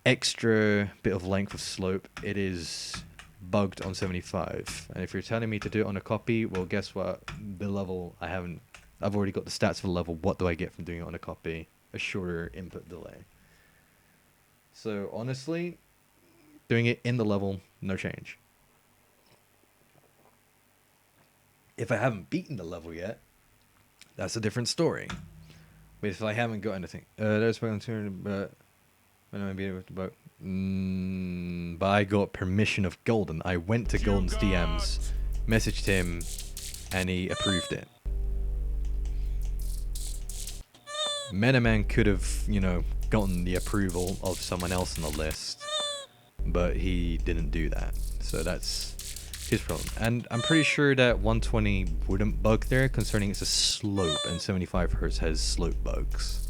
extra bit of length of slope, it is bugged on 75. And if you're telling me to do it on a copy, well, guess what? The level, I've already got the stats for the level. What do I get from doing it on a copy? A shorter input delay. So honestly, doing it in the level, no change. If I haven't beaten the level yet, that's a different story. But if I haven't got anything, there's one turn, but when I beat it with the boat, but I got permission of Golden. I went to Golden's DMs, messaged him, and he approved it. Menaman could have, you know, gotten the approval of someone else on the list, but he didn't do that. So that's his problem. And I'm pretty sure that 120 wouldn't bug there, concerning it's a slope, and 75 Hz has slope bugs.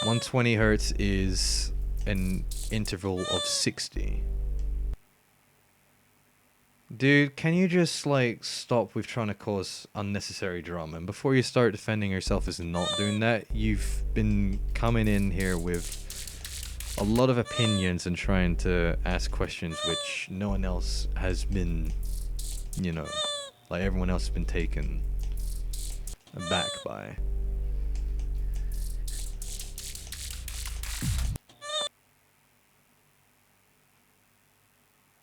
120 Hz is an interval of 60. Dude, can you just, like, stop with trying to cause unnecessary drama? And before you start defending yourself as not doing that, you've been coming in here with a lot of opinions and trying to ask questions which no one else has been, you know, like everyone else has been taken aback by.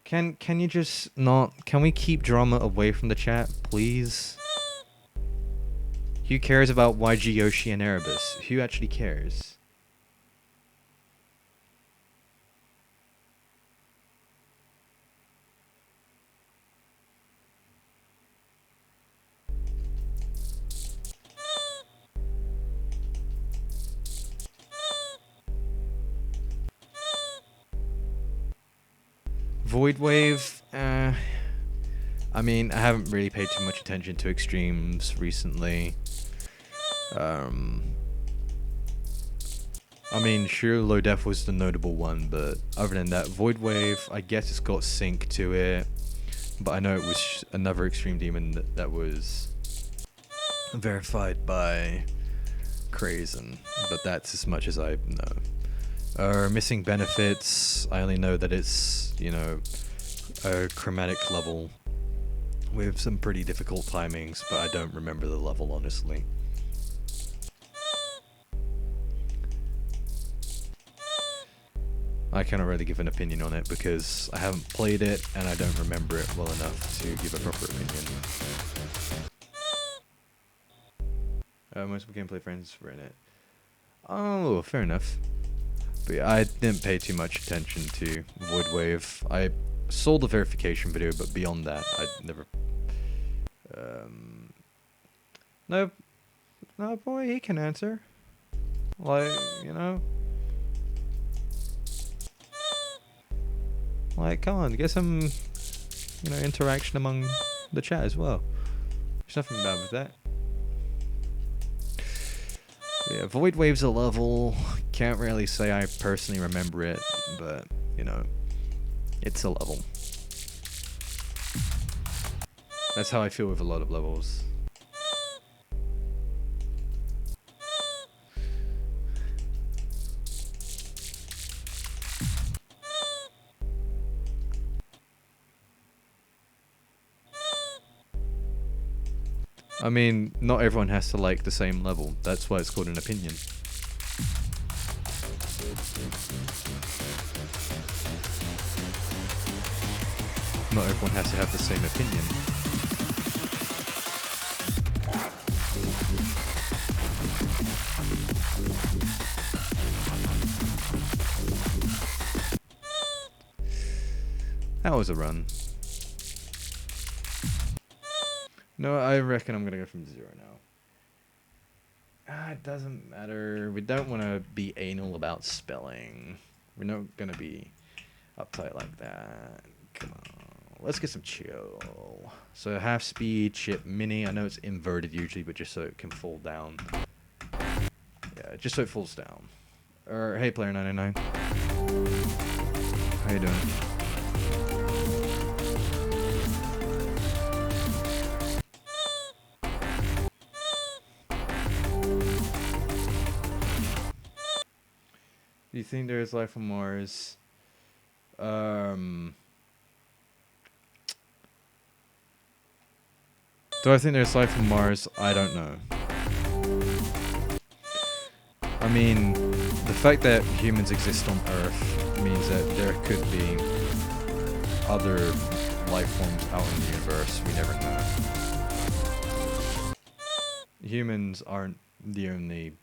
Can you just not... Can we keep drama away from the chat, please? Who cares about YG Yoshi and Erebus? Who actually cares? Void Wave, I mean, I haven't really paid too much attention to extremes recently. I mean, sure, Low Def was the notable one, but other than that, Void Wave, I guess it's got sync to it, but I know it was another extreme demon that was verified by Crazen, but that's as much as I know. Missing benefits, I only know that it's, you know, a chromatic level with some pretty difficult timings, but I don't remember the level, honestly. I cannot really give an opinion on it because I haven't played it and I don't remember it well enough to give a proper opinion. Most of my gameplay friends were in it. Oh, fair enough. But yeah, I didn't pay too much attention to Void Wave. I saw the verification video, but beyond that, I never... No, boy, he can answer. Like, you know... Like, come on, get some, you know, interaction among the chat as well. There's nothing bad with that. Yeah, Void Wave's a level. Can't really say I personally remember it, but, you know, it's a level. That's how I feel with a lot of levels. I mean, not everyone has to like the same level. That's why it's called an opinion. Not everyone has to have the same opinion. That was a run. No, I reckon I'm gonna go from 0 now. It doesn't matter. We don't want to be anal about spelling. We're not gonna be uptight like that. Come on, let's get some chill. So half speed, chip mini. I know it's inverted usually, but just so it can fall down. Yeah, just so it falls down. Hey, player 999. How you doing? Do you think there is life on Mars? Do I think there's life on Mars? I don't know. I mean, the fact that humans exist on Earth means that there could be other life forms out in the universe. We never know. Humans aren't the only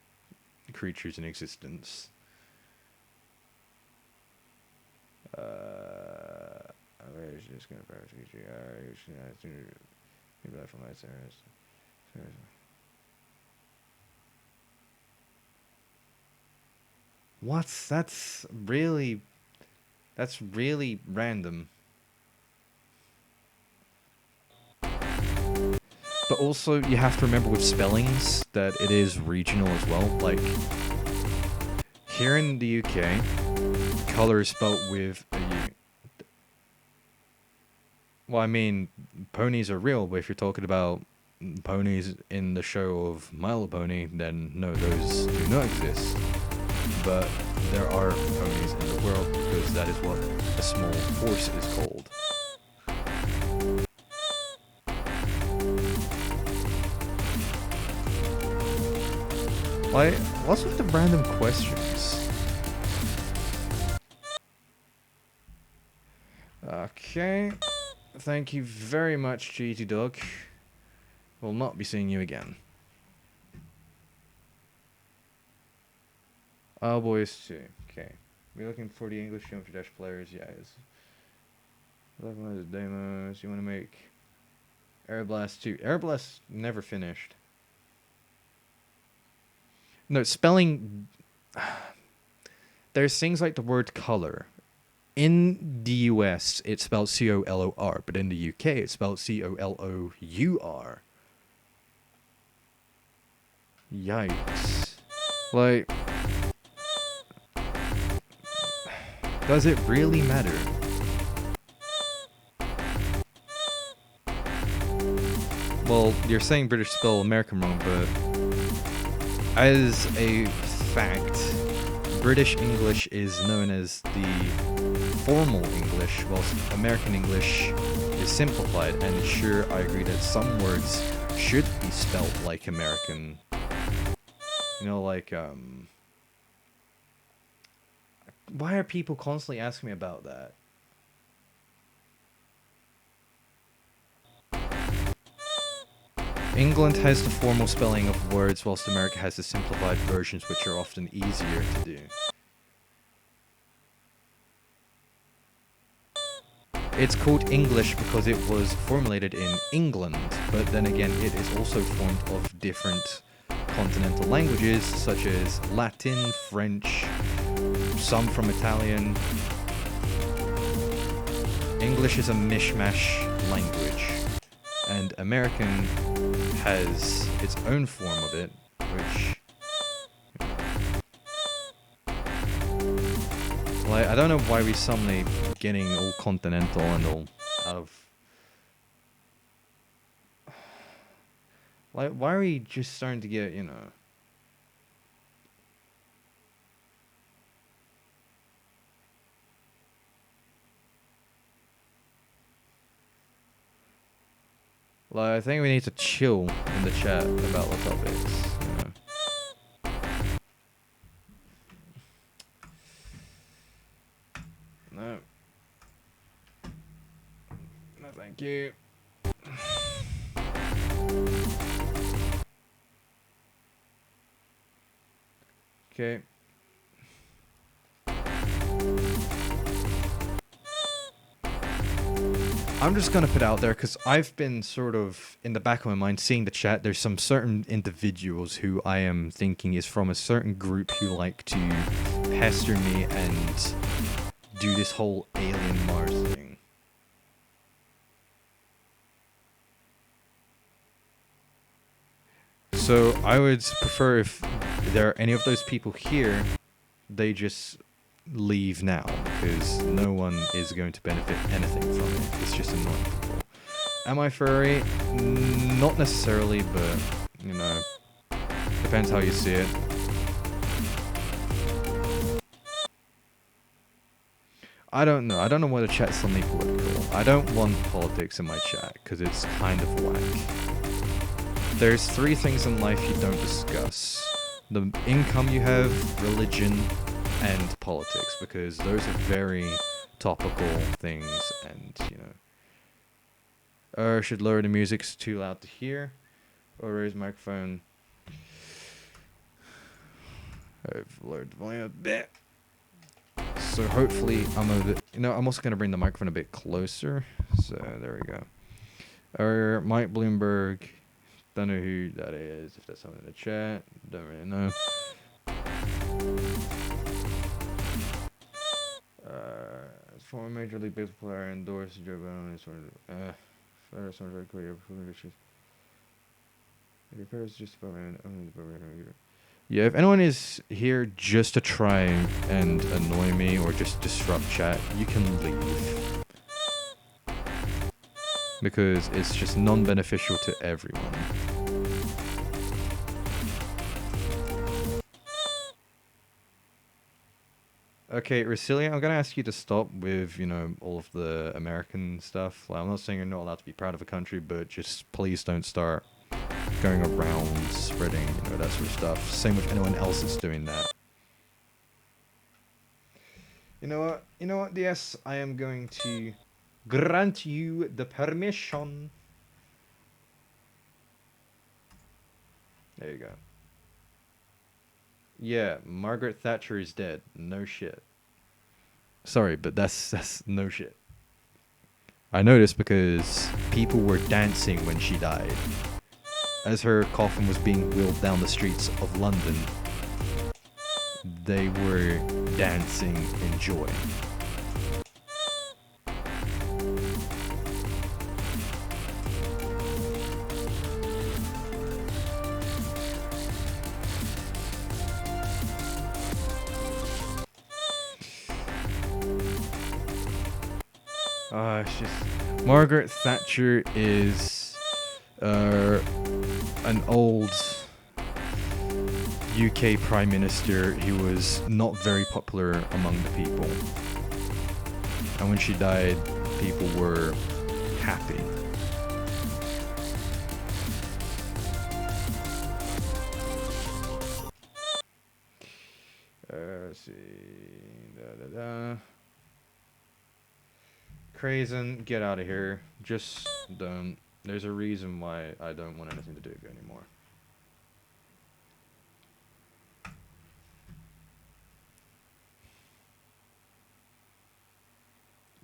creatures in existence. What? That's really random. But also, you have to remember with spellings that it is regional as well. Like, here in the UK, color is spelt with a U. Well, I mean, ponies are real, but if you're talking about ponies in the show of My Little Pony, then no, those do not exist. But there are ponies in the world because that is what a small horse is called. Like, what's with the random questions? Okay. Thank you very much, GT Dog. Will not be seeing you again. Oh, boys, too. Okay. We're looking for the English Geometry Dash players. Yeah, it's. One of the demos. You want to make Erebus 2. Erebus never finished. No, spelling. There's things like the word color. In the US, it's spelled C-O-L-O-R, but in the UK, it's spelled C-O-L-O-U-R. Yikes. Like, does it really matter? Well, you're saying British spell American wrong, but as a fact, British English is known as the formal English, whilst American English is simplified. And sure, I agree that some words should be spelt like American. You know, like, why are people constantly asking me about that? England has the formal spelling of words, whilst America has the simplified versions, which are often easier to do. It's called English because it was formulated in England, but then again, it is also formed of different continental languages, such as Latin, French, some from Italian. English is a mishmash language, and American has its own form of it, which... Like, I don't know why we suddenly getting all continental and all out of... Like, why are we just starting to get, you know... Like, I think we need to chill in the chat about the topics, you know. No. No, thank you. Okay. I'm just gonna put out there because I've been sort of in the back of my mind seeing the chat. There's some certain individuals who I am thinking is from a certain group who like to pester me and do this whole alien Mars thing. So I would prefer if there are any of those people here, they just leave now, because no one is going to benefit anything from it. It's just annoying people. Am I furry? Not necessarily, but, you know, depends how you see it. I don't know. I don't know what a chat some people would call. I don't want politics in my chat because it's kind of whack. There's 3 things in life you don't discuss: the income you have, religion, and politics, because those are very topical things. And should lower the music, it's too loud to hear, or raise microphone. I've lowered the volume a bit. So hopefully I'm a bit, I'm also going to bring the microphone a bit closer. So there we go. Mike Bloomberg. Don't know who that is. If that's someone in the chat. Don't really know. Former Major League Baseball player endorsed Joe Biden. Very clear. Yeah, if anyone is here just to try and annoy me or just disrupt chat, you can leave. Because it's just non-beneficial to everyone. Okay, Rasilia, I'm gonna ask you to stop with, all of the American stuff. Like, I'm not saying you're not allowed to be proud of a country, but just please don't start going around spreading, that sort of stuff. Same with anyone else that's doing that. You know what, DS? I am going to grant you the permission. There you go. Yeah, Margaret Thatcher is dead. No shit. Sorry, but that's no shit. I know this because people were dancing when she died. As her coffin was being wheeled down the streets of London, they were dancing in joy. It's just Margaret Thatcher is an old UK Prime Minister who was not very popular among the people. And when she died, people were happy. Let's see. Crazen, get out of here. Just don't. There's a reason why I don't want anything to do with you anymore.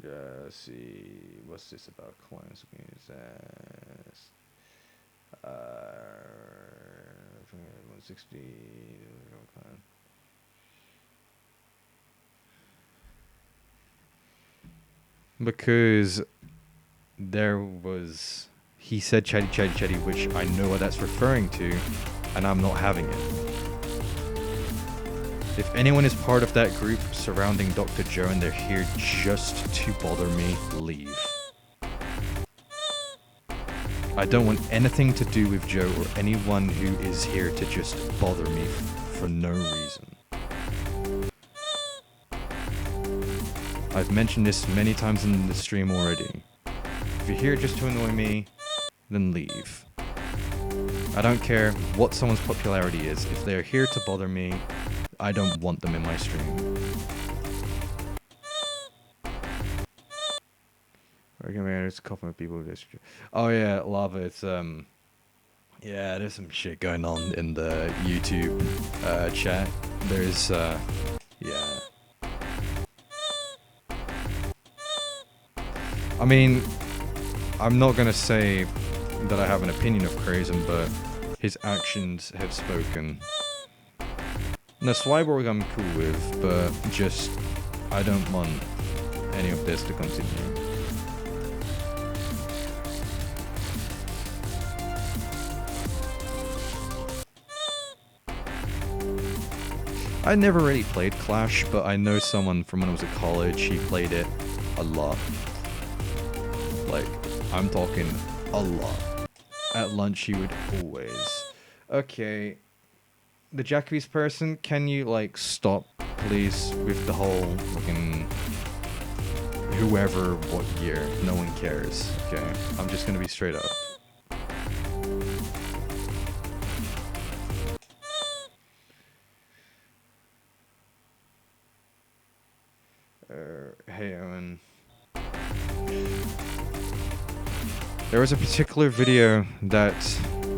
Let's see. What's this about clients? 160. Because he said chatty chatty chatty, which I know what that's referring to, and I'm not having it. If anyone is part of that group surrounding Dr. Joe and they're here just to bother me, leave. I don't want anything to do with Joe or anyone who is here to just bother me for no reason. I've mentioned this many times in the stream already. If you're here just to annoy me, then leave. I don't care what someone's popularity is. If they're here to bother me, I don't want them in my stream. There's a couple of people. Oh yeah, Lava. It's yeah. There's some shit going on in the YouTube chat. There's yeah. I mean, I'm not gonna say that I have an opinion of Crazen, but his actions have spoken. Now, Swyborg I'm cool with, but just, I don't want any of this to continue. I never really played Clash, but I know someone from when I was at college, he played it a lot. Like, I'm talking a lot. At lunch, he would always. Okay. The Japanese person, can you, like, stop, please, with the whole fucking whoever, what year. No one cares. Okay, I'm just gonna be straight up. Hey, Owen. There was a particular video that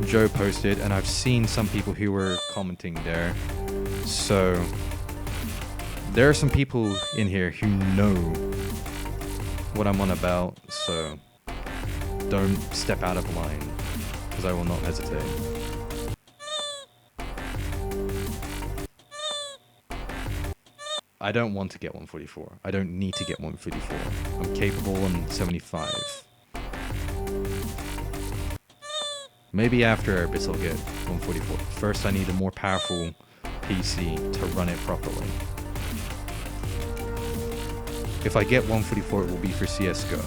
Joe posted, and I've seen some people who were commenting there. So, there are some people in here who know what I'm on about, so don't step out of line, because I will not hesitate. I don't want to get 144. I don't need to get 144. I'm capable on 75. Maybe after Erebus I'll get 144. First I need a more powerful PC to run it properly. If I get 144 it will be for CSGO.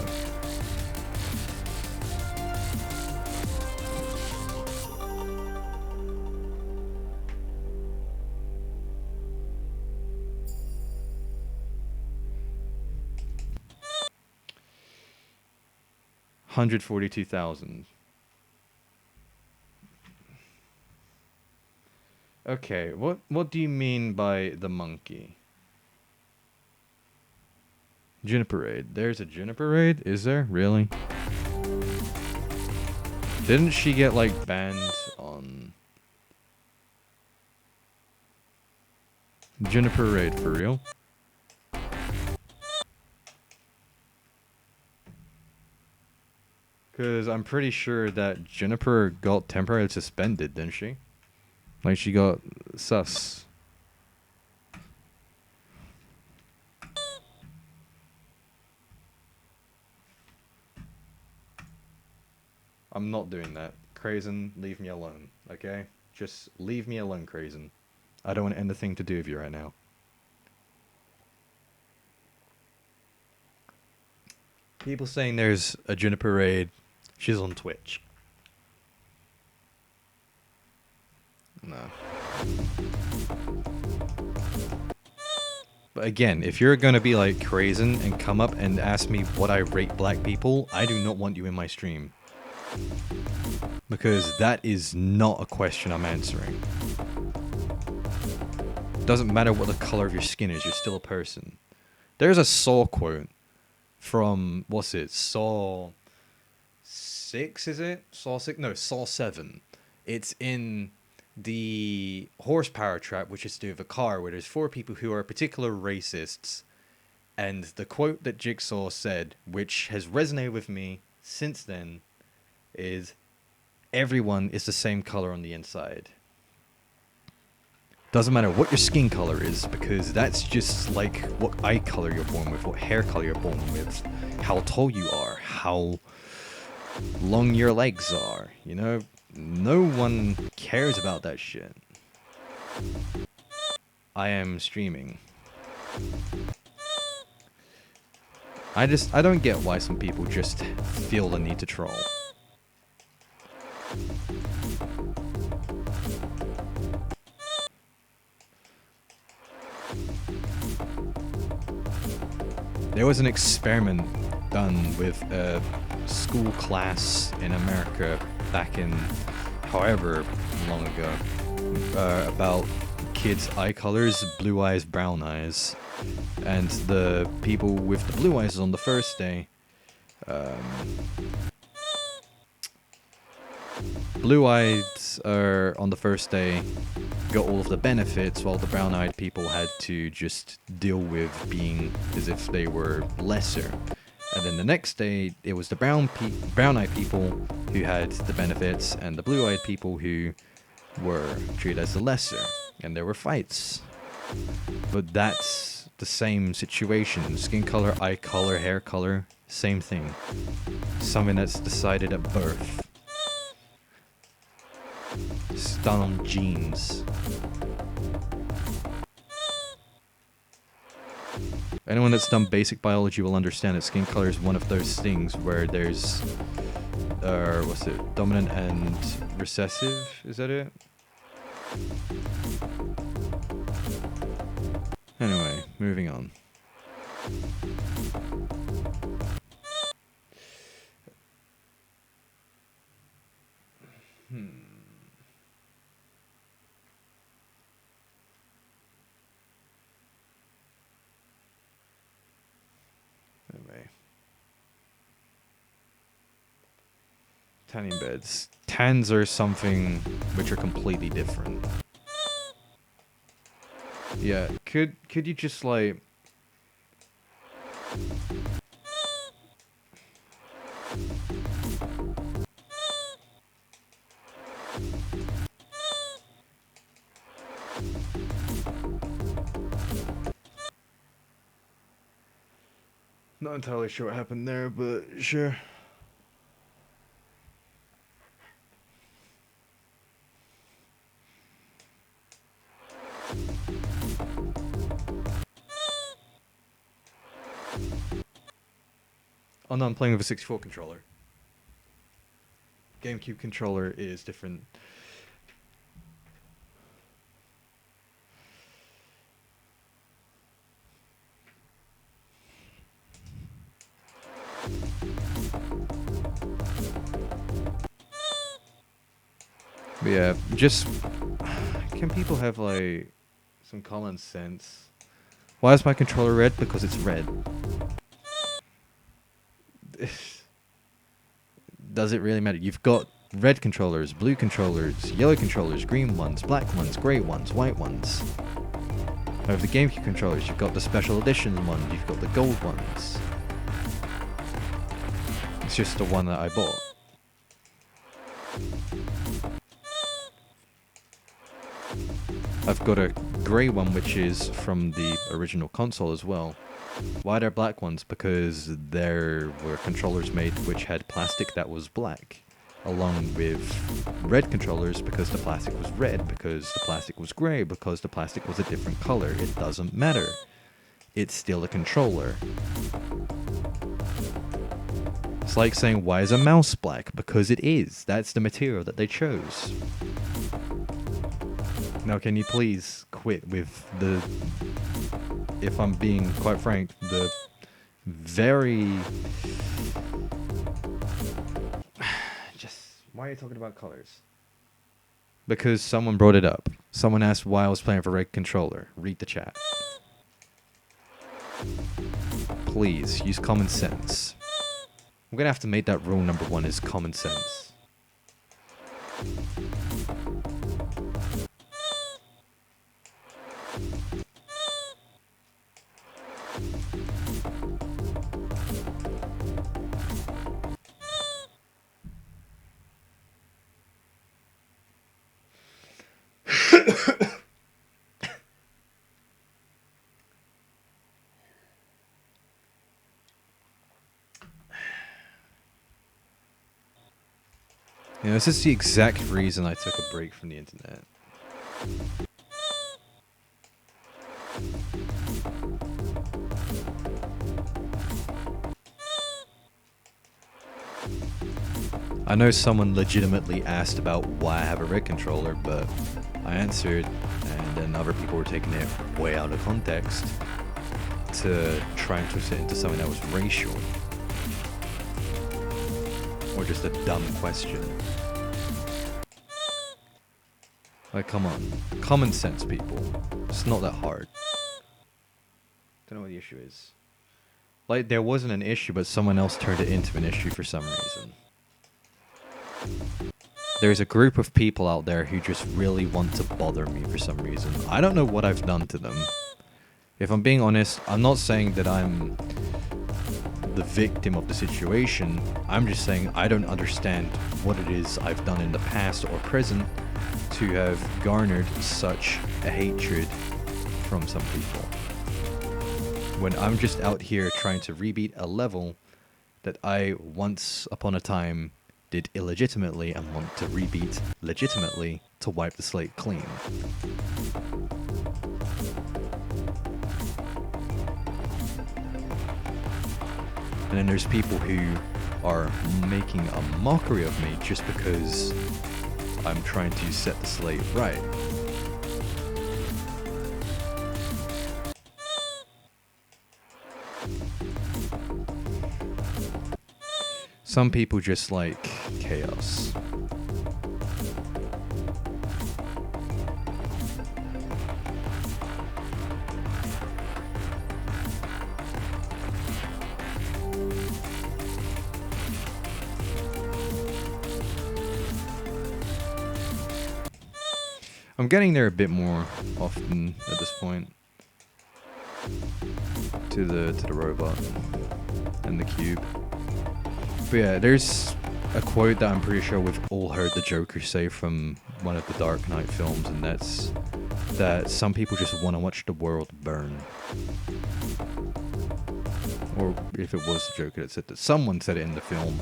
$142,000. Okay, what do you mean by the monkey? Juniper raid. There's a Juniper raid? Is there? Really? Didn't she get like banned on Juniper raid for real? Because I'm pretty sure that Juniper got temporarily suspended, didn't she? Like, she got sus. I'm not doing that. Crazen, leave me alone, okay? Just leave me alone, Crazen. I don't want anything to do with you right now. People saying there's a Juniper raid. She's on Twitch. No. But again, if you're gonna be like Crazen and come up and ask me what I rate black people, I do not want you in my stream. Because that is not a question I'm answering. Doesn't matter what the color of your skin is, you're still a person. There's a Saw quote from, what's it, Saw 6, is it? Saw 6? No, Saw 7. It's in the horsepower trap, which is to do with a car, where there's 4 people who are particular racists. And the quote that Jigsaw said, which has resonated with me since then, is, everyone is the same color on the inside. Doesn't matter what your skin color is, because that's just like what eye color you're born with, what hair color you're born with, how tall you are, how long your legs are, you know? No one cares about that shit. I am streaming. I don't get why some people just feel the need to troll. There was an experiment done with a school class in America back in however long ago about kids' eye colors, blue eyes, brown eyes, and the people with the blue eyes on the first day, blue eyes are on the first day got all of the benefits, while the brown-eyed people had to just deal with being as if they were lesser. And then the next day, it was the brown-eyed people who had the benefits, and the blue-eyed people who were treated as the lesser. And there were fights. But that's the same situation. Skin color, eye color, hair color, same thing. Something that's decided at birth. It's done on genes. Anyone that's done basic biology will understand that skin color is one of those things where there's, what's it, dominant and recessive, is that it? Anyway, moving on. Tanning beds. Tans are something which are completely different. Yeah, could you just like... Not entirely sure what happened there, but sure. Oh no, I'm playing with a 64 controller. GameCube controller is different. But yeah, just... Can people have, like, some common sense? Why is my controller red? Because it's red. Does it really matter? You've got red controllers, blue controllers, yellow controllers, green ones, black ones, grey ones, white ones. Over the GameCube controllers, you've got the special edition ones, you've got the gold ones. It's just the one that I bought. I've got a grey one which is from the original console as well. Why are there black ones? Because there were controllers made which had plastic that was black. Along with red controllers because the plastic was red, because the plastic was grey, because the plastic was a different colour. It doesn't matter. It's still a controller. It's like saying, why is a mouse black? Because it is. That's the material that they chose. Now, can you please quit with the, if I'm being quite frank, the very... Just, why are you talking about colors? Because someone brought it up. Someone asked why I was playing with a red controller. Read the chat. Please, use common sense. I'm gonna have to make that rule number 1 is common sense. You know, this is the exact reason I took a break from the internet. I know someone legitimately asked about why I have a red controller, but I answered, and then other people were taking it way out of context to try and twist it into something that was racial. Or just a dumb question. Like, come on. Common sense, people. It's not that hard. Don't know what the issue is. Like, there wasn't an issue, but someone else turned it into an issue for some reason. There's a group of people out there who just really want to bother me for some reason. I don't know what I've done to them. If I'm being honest, I'm not saying that I'm the victim of the situation. I'm just saying I don't understand what it is I've done in the past or present to have garnered such a hatred from some people. When I'm just out here trying to rebeat a level that I once upon a time did illegitimately and want to rebeat legitimately to wipe the slate clean. And then there's people who are making a mockery of me just because I'm trying to set the slate right. Some people just like chaos. I'm getting there a bit more often at this point. To the robot and the cube. But yeah, there's a quote that I'm pretty sure we've all heard the Joker say from one of the Dark Knight films, and that's that some people just want to watch the world burn. Or if it was the Joker that said that, someone said it in the film,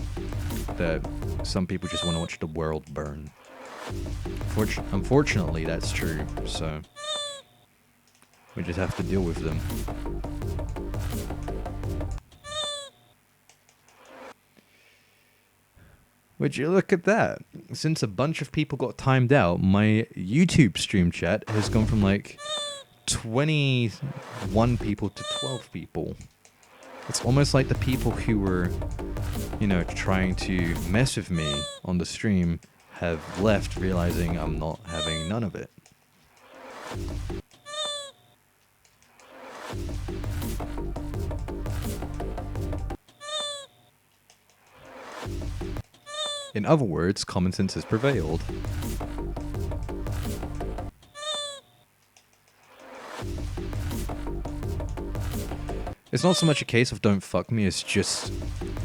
that some people just want to watch the world burn. Unfortunately, that's true, so we just have to deal with them. Would you look at that? Since a bunch of people got timed out, my YouTube stream chat has gone from like 21 people to 12 people. It's almost like the people who were, you know, trying to mess with me on the stream have left, realizing I'm not having none of it. In other words, common sense has prevailed. It's not so much a case of don't fuck me, it's just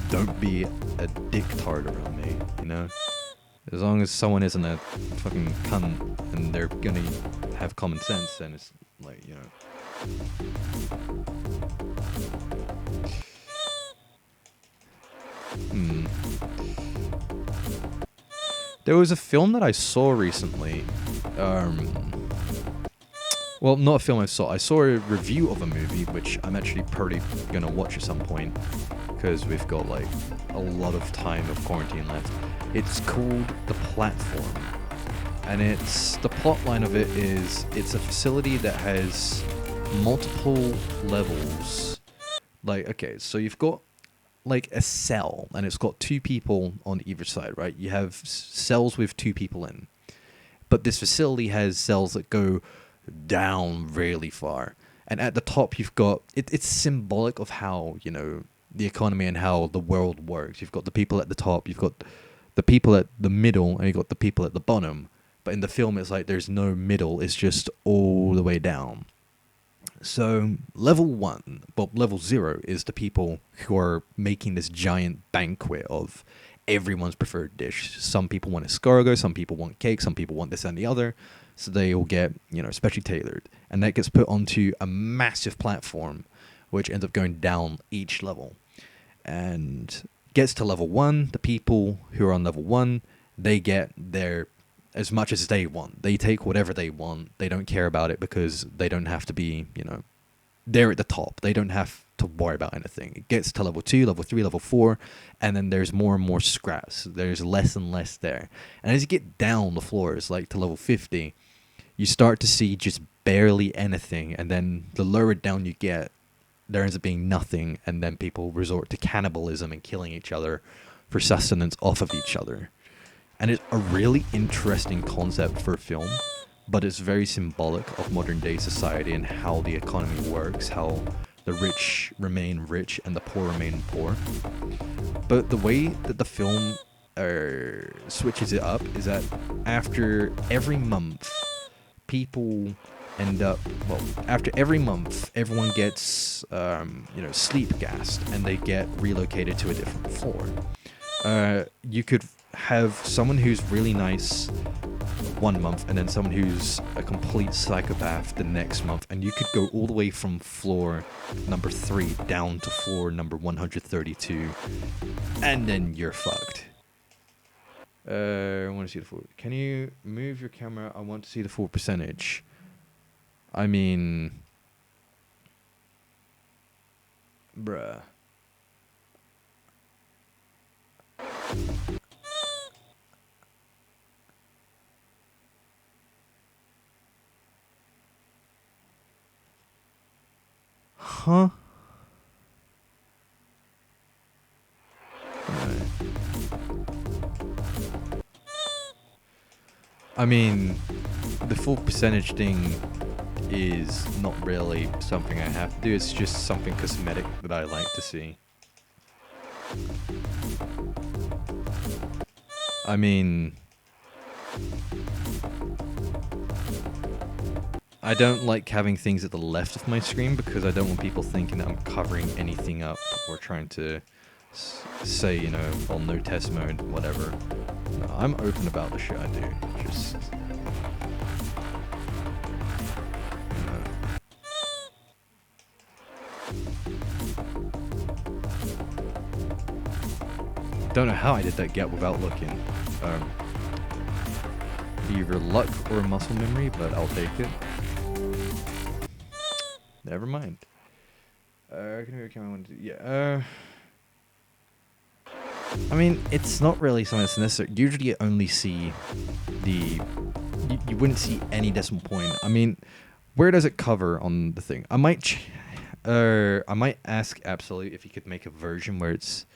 don't be a dicktard around me, you know? As long as someone isn't a fucking cunt and they're gonna have common sense, then it's like, you know. There was a film that I saw recently. Well, not a film I saw. I saw a review of a movie, which I'm actually probably gonna watch at some point, because we've got like a lot of time of quarantine left. It's called The Platform, and the plotline of it is it's a facility that has multiple levels. Like, okay, so you've got like a cell, and it's got two people on either side, right? You have cells with two people in, but this facility has cells that go down really far, and at the top you've got it's symbolic of how, you know, the economy and how the world works. You've got the people at the top, you've got the people at the middle, and you've got the people at the bottom. But in the film it's like there's no middle, it's just all the way down. So level 0 is the people who are making this giant banquet of everyone's preferred dish. Some people want escargot, some people want cake, some people want this and the other. So they all get, you know, specially tailored. And that gets put onto a massive platform, which ends up going down each level. And gets to level 1, the people who are on level 1, they get their as much as they want. They take whatever they want. They don't care about it because they don't have to be, you know, they're at the top. They don't have to worry about anything. It gets to level 2, level 3, level 4, and then there's more and more scraps. There's less and less there. And as you get down the floors, like to level 50, you start to see just barely anything, and then the lower down you get, there ends up being nothing, and then people resort to cannibalism and killing each other for sustenance off of each other. And it's a really interesting concept for a film, but it's very symbolic of modern day society and how the economy works, how the rich remain rich and the poor remain poor. But the way that the film switches it up is that after every month, people end up, well, after every month, everyone gets, you know, sleep gassed, and they get relocated to a different floor. You could have someone who's really nice 1 month, and then someone who's a complete psychopath the next month, and you could go all the way from floor number 3 down to floor number 132, and then you're fucked. I want to see the full. Can you move your camera? I want to see the full percentage. I mean, bruh. Huh? Right. I mean, the full percentage thing is not really something I have to do. It's just something cosmetic that I like to see. I mean, I don't like having things at the left of my screen because I don't want people thinking that I'm covering anything up or trying to say, you know, oh, no test mode, whatever. No, I'm open about the shit I do. Just, you know. Don't know how I did that get without looking. Either luck or muscle memory, but I'll take it. Never mind. Yeah. I mean, it's not really something that's necessary. Usually, you only see the. You wouldn't see any decimal point. I mean, where does it cover on the thing? I might ask Absolute if he could make a version where it's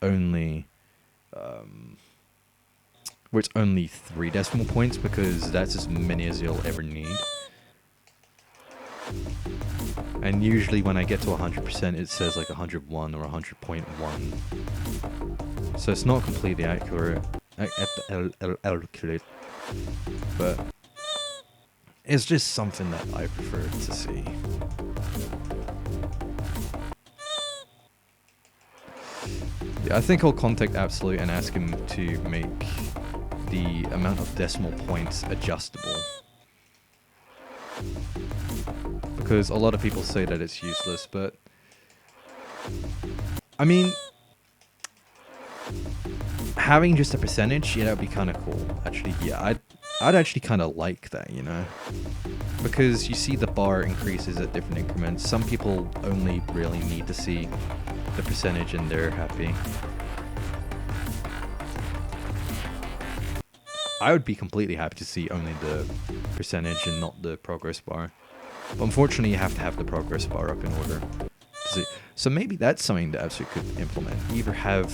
only. Where it's only 3 decimal points, because that's as many as you'll ever need. And usually when I get to 100%, it says like 101 or 100.1. So it's not completely accurate. But it's just something that I prefer to see. Yeah, I think I'll contact Absolute and ask him to make the amount of decimal points adjustable. Because a lot of people say that it's useless, but I mean, having just a percentage, yeah, that'd be kind of cool. Actually, yeah, I'd actually kind of like that, you know, because you see the bar increases at different increments. Some people only really need to see the percentage and they're happy. I would be completely happy to see only the percentage and not the progress bar. But unfortunately, you have to have the progress bar up in order to see. So maybe that's something that Absolute could implement. Either have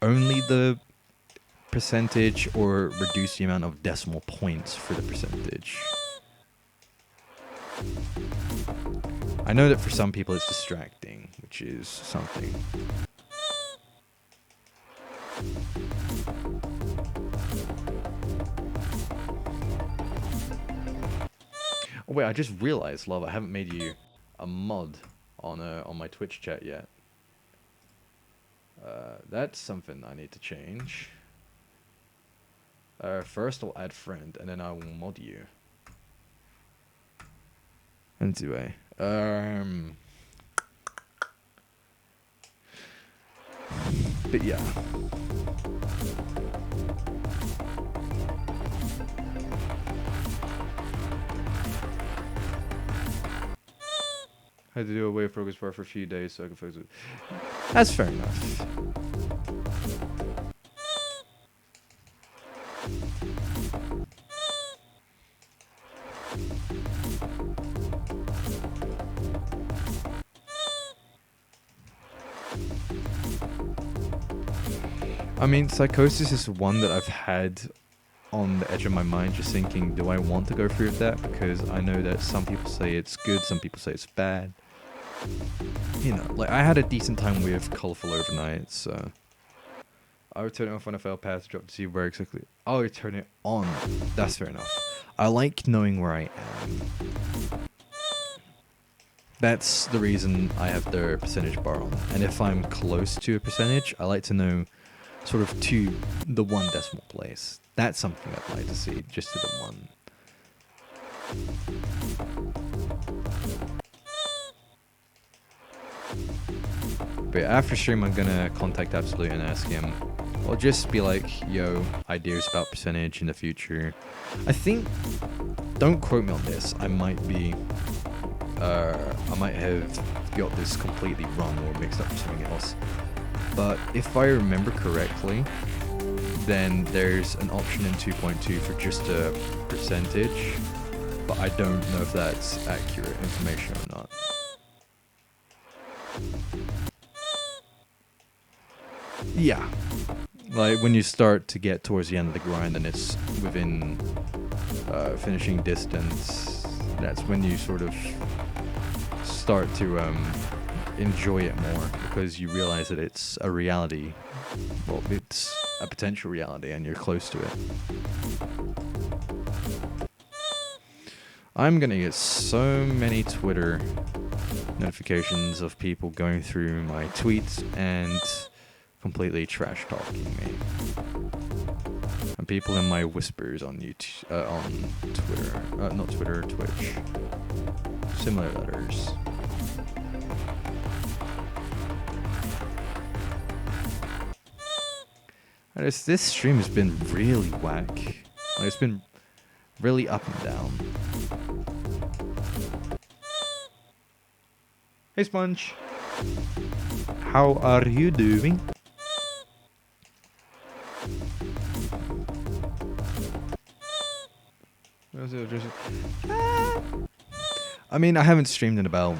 only the percentage or reduce the amount of decimal points for the percentage. I know that for some people it's distracting, which is something. Oh wait, I just realized, Love, I haven't made you a mod on my Twitch chat yet. That's something I need to change. First I'll add friend, and then I will mod you. Anyway, but yeah. I had to do a wave progress bar for a few days so I can focus it. That's fair enough. I mean, Psychosis is one that I've had on the edge of my mind, just thinking, do I want to go through with that? Because I know that some people say it's good, some people say it's bad. You know, like, I had a decent time with Colorful Overnight, so I would turn it off when I fell past drop to see where exactly. I would turn it on. That's fair enough. I like knowing where I am. That's the reason I have the percentage bar on. And if I'm close to a percentage, I like to know sort of to the 1 decimal place. That's something I'd like to see, just to the 1. But after stream, I'm gonna contact Absolute and ask him. I'll just be like, yo, ideas about percentage in the future. I think, don't quote me on this, I might have got this completely wrong or mixed up with something else. But if I remember correctly, then there's an option in 2.2 for just a percentage, but I don't know if that's accurate information or not. Yeah, like when you start to get towards the end of the grind and it's within finishing distance, that's when you sort of start to enjoy it more, because you realize that it's a reality. Well, it's a potential reality and you're close to it. I'm gonna get so many Twitter notifications of people going through my tweets and completely trash talking me. And people in my whispers on YouTube, on Twitter, not Twitter, Twitch. Similar letters. This stream has been really whack. Like, it's been really up and down. Hey Sponge, how are you doing? I mean, I haven't streamed in about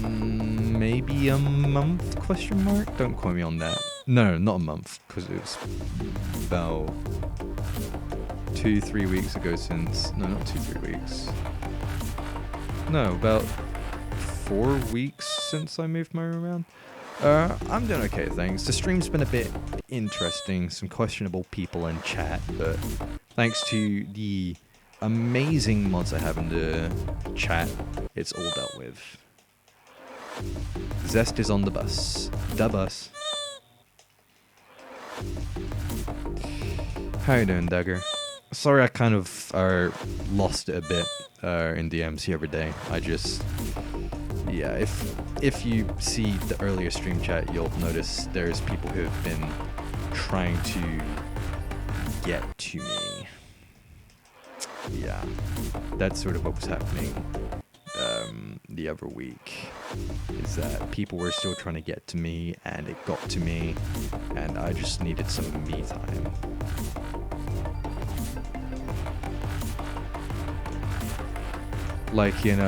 maybe a month, question mark? Don't quote me on that. No, not a month, because it was about 2-3 weeks ago since... No, not 2-3 weeks. No, about 4 weeks since I moved my room around. I'm doing okay, thanks. The stream's been a bit interesting, some questionable people in chat, but thanks to the amazing mods I have in the chat, it's all dealt with. Zest is on the bus. The bus. How you doing, Dagger? Sorry, I kind of lost it a bit in DMs the other day. I just... Yeah, if you see the earlier stream chat, you'll notice there's people who have been trying to get to me. Yeah, that's sort of what was happening the other week, is that people were still trying to get to me, and it got to me, and I just needed some me time. Like in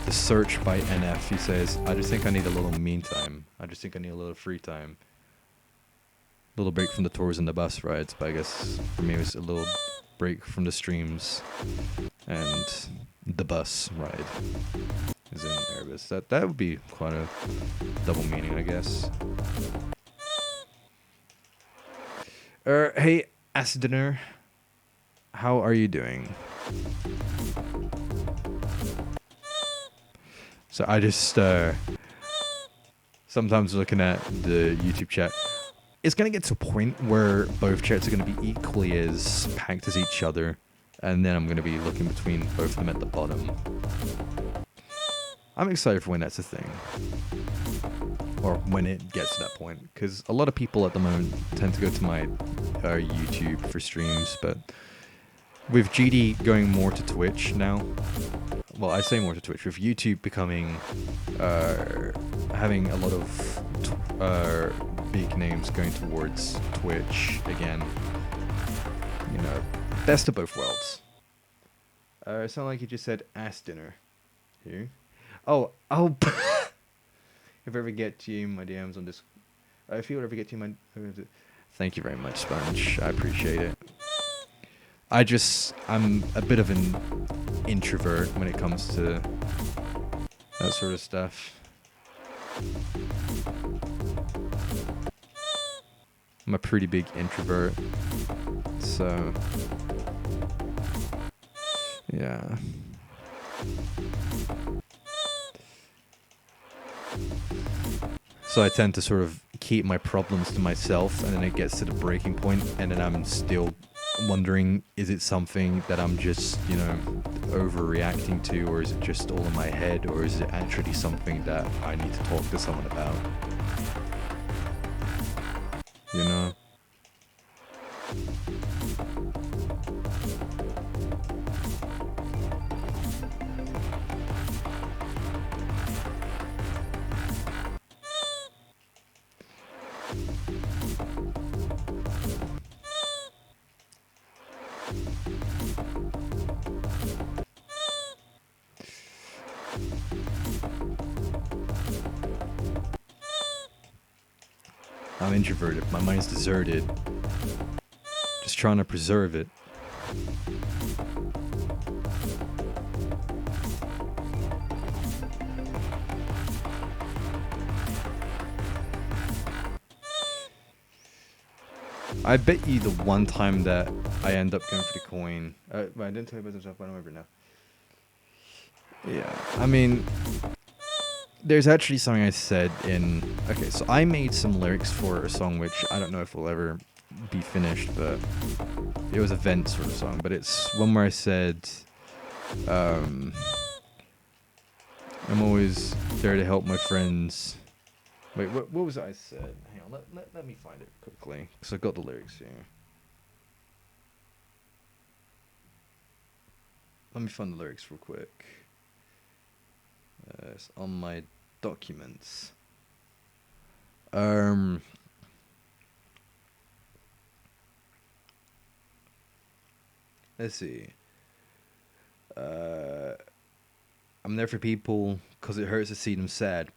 the search by NF, he says, I just think I need a little me time. I just think I need a little free time. A little break from the tours and the bus rides, but I guess for me it was a little break from the streams and the bus ride. Is in Erebus. That would be quite a double meaning, I guess. Hey, Asdiner, how are you doing? So I just sometimes looking at the YouTube chat, it's gonna get to a point where both chats are gonna be equally as packed as each other, and then I'm gonna be looking between both of them at the bottom. I'm excited for when that's a thing, or when it gets to that point, because a lot of people at the moment tend to go to my YouTube for streams, but with GD going more to Twitch now, well, I say more to Twitch, with YouTube becoming, having a lot of big names going towards Twitch again, you know, best of both worlds. It sounded like you just said ass dinner here. Oh, if I ever get to you my DMs on this, if you ever get to you my, thank you very much, Sponge, I appreciate it. I'm a bit of an introvert when it comes to that sort of stuff. I'm a pretty big introvert, so yeah. So I tend to sort of keep my problems to myself, and then it gets to the breaking point, and then I'm still wondering, is it something that I'm just, you know, overreacting to, or is it just all in my head, or is it actually something that I need to talk to someone about? You know? I'm introverted. My mind's deserted. Just trying to preserve it. I bet you the one time that I end up going for the coin. But I didn't tell you about this stuff, but I don't remember now. Yeah, I mean, there's actually something I said in... Okay, so I made some lyrics for a song which I don't know if will ever be finished, but it was a vent sort of song. But it's one where I said, I'm always there to help my friends. Wait, what was it I said? Hang on, let me find it quickly, because I got the lyrics here. Let me find the lyrics real quick. It's on my documents. Let's see. I'm there for people because it hurts to see them sad.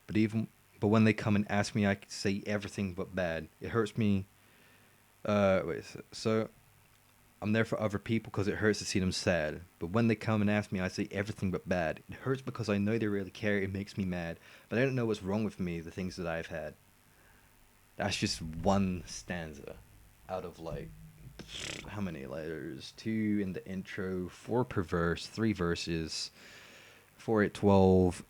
But when they come and ask me, I can say everything but bad. It hurts me. So I'm there for other people because it hurts to see them sad. But when they come and ask me, I say everything but bad. It hurts because I know they really care. It makes me mad. But I don't know what's wrong with me, the things that I've had. That's just one stanza out of like, how many letters? 2 in the intro, 4 per verse, 3 verses, 4, 8, 12,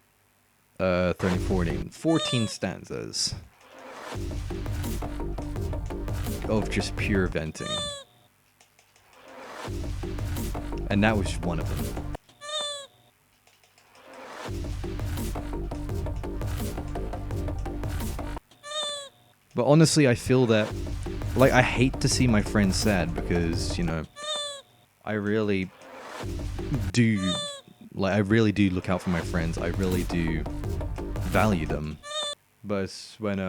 13, 14. 14 stanzas of just pure venting. And that was one of them. But honestly, I feel that, like, I hate to see my friends sad because, you know, I really do look out for my friends. I really do value them. But it's when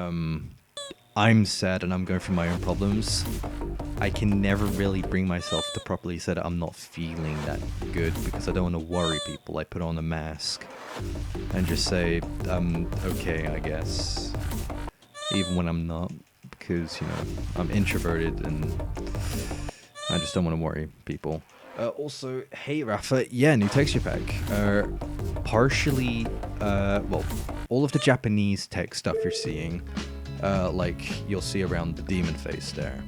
I'm sad and I'm going through my own problems, I can never really bring myself to properly say that I'm not feeling that good because I don't want to worry people. I put on a mask and just say, okay, I guess. Even when I'm not, because, you know, I'm introverted and I just don't want to worry people. Also, hey Rafa, yeah, new texture pack. Partially, well, all of the Japanese text stuff you're seeing, like you'll see around the demon face there.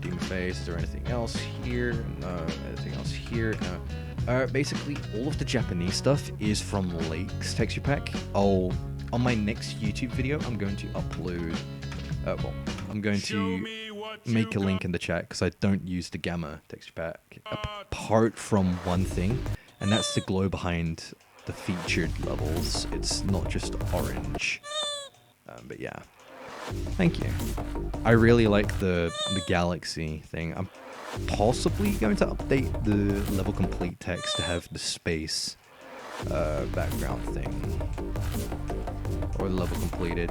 Demon face, is there anything else here? No, anything else here? No. Basically, all of the Japanese stuff is from Lake's texture pack. On my next YouTube video, I'm going to upload, well, I'm going to make a link in the chat because I don't use the Gamma texture pack apart from one thing, and that's the glow behind the featured levels. It's not just orange. But yeah, thank you. I really like the galaxy thing. I'm possibly going to update the level complete text to have the space background thing. Or the level completed,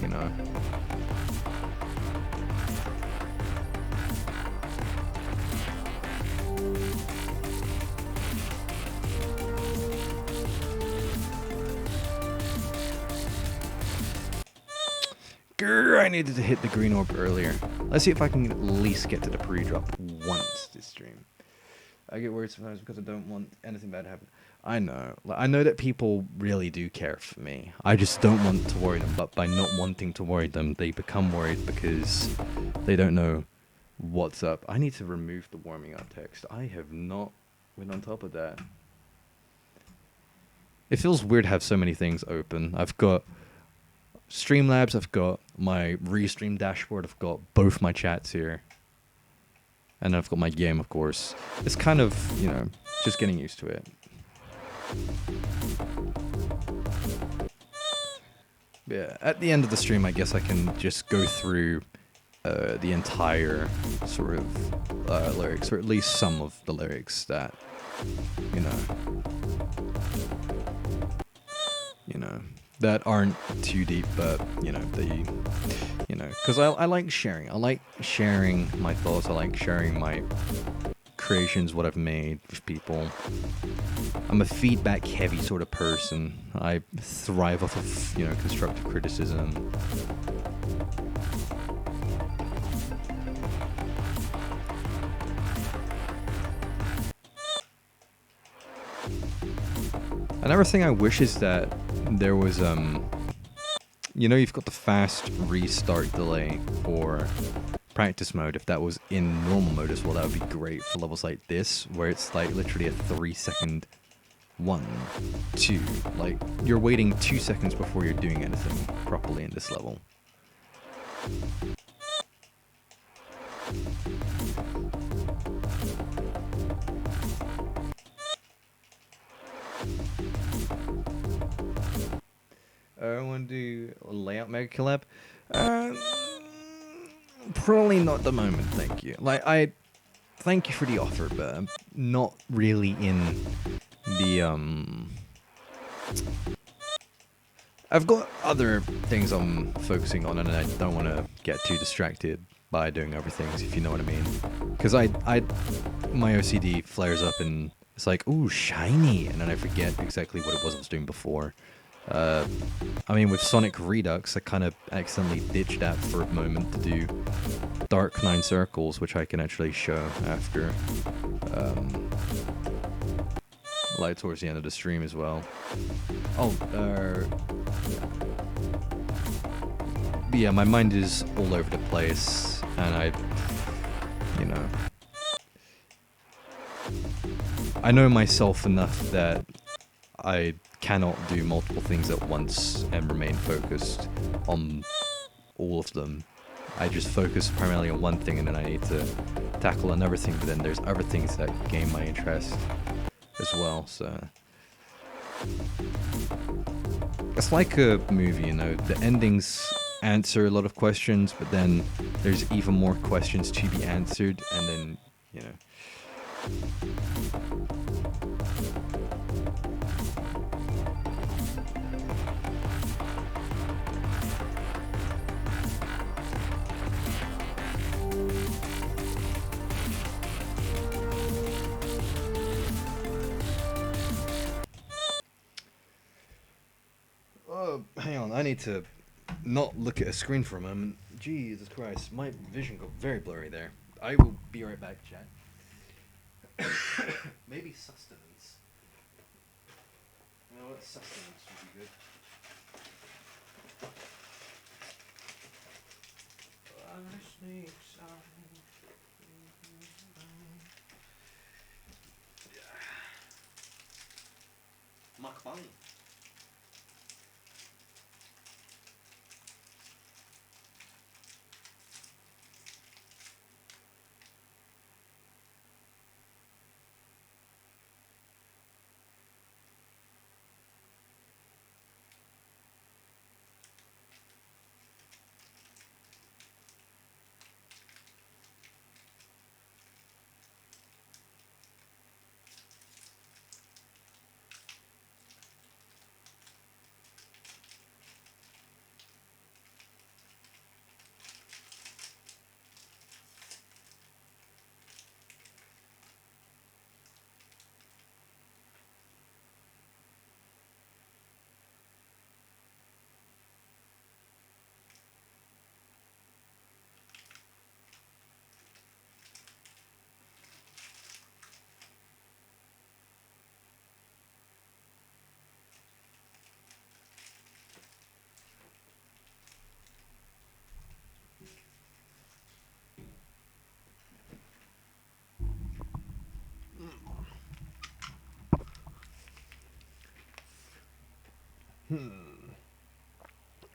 you know. Grr, I needed to hit the green orb earlier. Let's see if I can at least get to the pre-drop once this stream. I get worried sometimes because I don't want anything bad to happen. I know. I know that people really do care for me. I just don't want to worry them. But by not wanting to worry them, they become worried because they don't know what's up. I need to remove the warming up text. I have not been on top of that. It feels weird to have so many things open. I've got Streamlabs, I've got my Restream dashboard, I've got both my chats here. And I've got my game, of course. It's kind of, you know, just getting used to it. Yeah, at the end of the stream, I guess I can just go through the entire sort of lyrics, or at least some of the lyrics that, you know, that aren't too deep, but, you know, they, you know, because I like sharing. I like sharing my thoughts. I like sharing my creations, what I've made with people. I'm a feedback heavy sort of person. I thrive off of, you know, constructive criticism. Another thing I wish is that there was, you know, you've got the fast restart delay for practice mode. If that was in normal mode as well, that would be great for levels like this, where it's like literally a 3-second 1, 2. Like, you're waiting 2 seconds before you're doing anything properly in this level. I want to do a layout mega collab. Probably not at the moment, thank you. Like, I thank you for the offer, but I'm not really in the I've got other things I'm focusing on, and I don't want to get too distracted by doing other things, if you know what I mean. Because my OCD flares up and it's like, ooh, shiny, and then I forget exactly what it was I was doing before. I mean, with Sonic Redux, I kind of accidentally ditched that for a moment to do Dark 9 Circles, which I can actually show after, like towards the end of the stream as well. Oh, yeah, my mind is all over the place, and I know myself enough that I cannot do multiple things at once and remain focused on all of them. I just focus primarily on one thing, and then I need to tackle another thing, but then there's other things that gain my interest as well, so... It's like a movie, you know, the endings answer a lot of questions, but then there's even more questions to be answered, and then, you know... Hang on, I need to not look at a screen for a moment. Jesus Christ, my vision got very blurry there. I will be right back, chat. Maybe sustenance. You know what, sustenance would be good. Mukbang.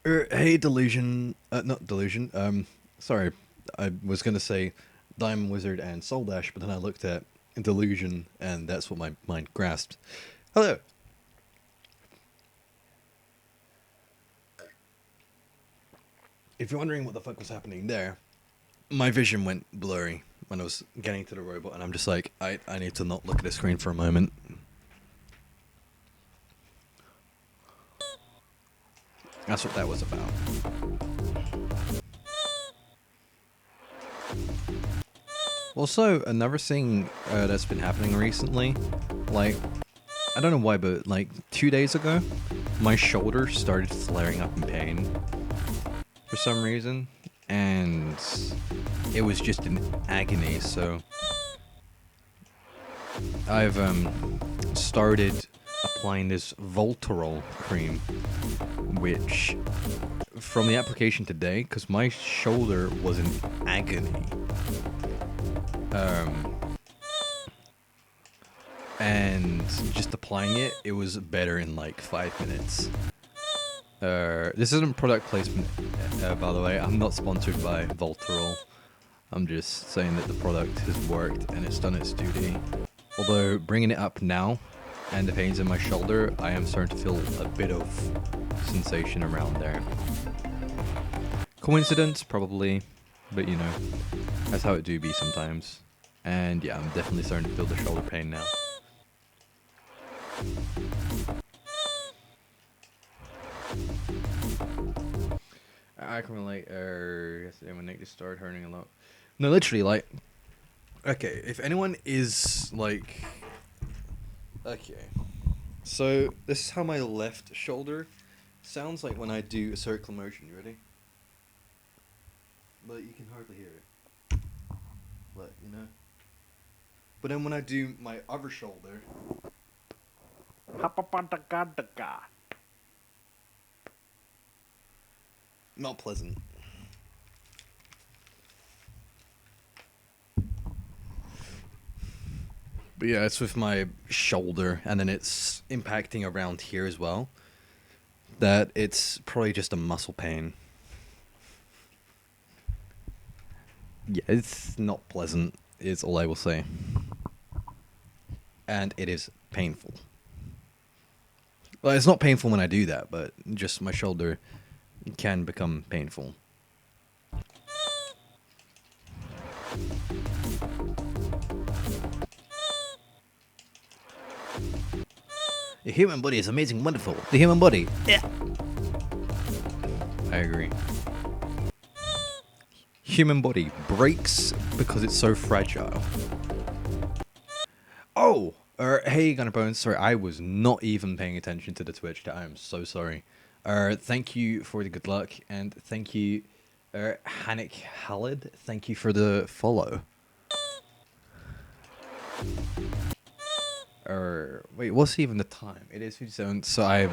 Hey, Delusion. Not Delusion. Sorry. I was going to say Diamond Wizard and Soul Dash, but then I looked at Delusion, and that's what my mind grasped. Hello. If you're wondering what the fuck was happening there, my vision went blurry when I was getting to the robot, and I'm just like, I need to not look at the screen for a moment. That's what that was about. Also, another thing that's been happening recently, like, I don't know why, but like 2 days ago, my shoulder started flaring up in pain for some reason, and it was just in agony, so I've started applying this Voltarol cream, which from the application today, because my shoulder was in agony, and just applying it, it was better in like 5 minutes. This isn't product placement, by the way. I'm not sponsored by Voltarol. I'm just saying that the product has worked and it's done its duty. Although bringing it up now and the pains in my shoulder, I am starting to feel a bit of sensation around there. Coincidence, probably, but you know, that's how it do be sometimes. And yeah, I'm definitely starting to feel the shoulder pain now. I can relate. Yesterday my neck just started hurting a lot. No, literally, like, okay, if anyone is like, okay, so this is how my left shoulder sounds like when I do a circular motion. You ready? But you can hardly hear it. But you know. But then when I do my other shoulder. Not pleasant. But yeah, it's with my shoulder, and then it's impacting around here as well. That it's probably just a muscle pain. Yeah, it's not pleasant, is all I will say. And it is painful. Well, it's not painful when I do that, but just my shoulder can become painful. The human body is amazing, wonderful. The human body. Yeah. I agree. Human body breaks because it's so fragile. Oh! Hey, Gunnerbones. Sorry, I was not even paying attention to the Twitch chat. I am so sorry. Thank you for the good luck, and thank you, Hanik Halid. Thank you for the follow. Wait, what's even the time? It is 57, so I'm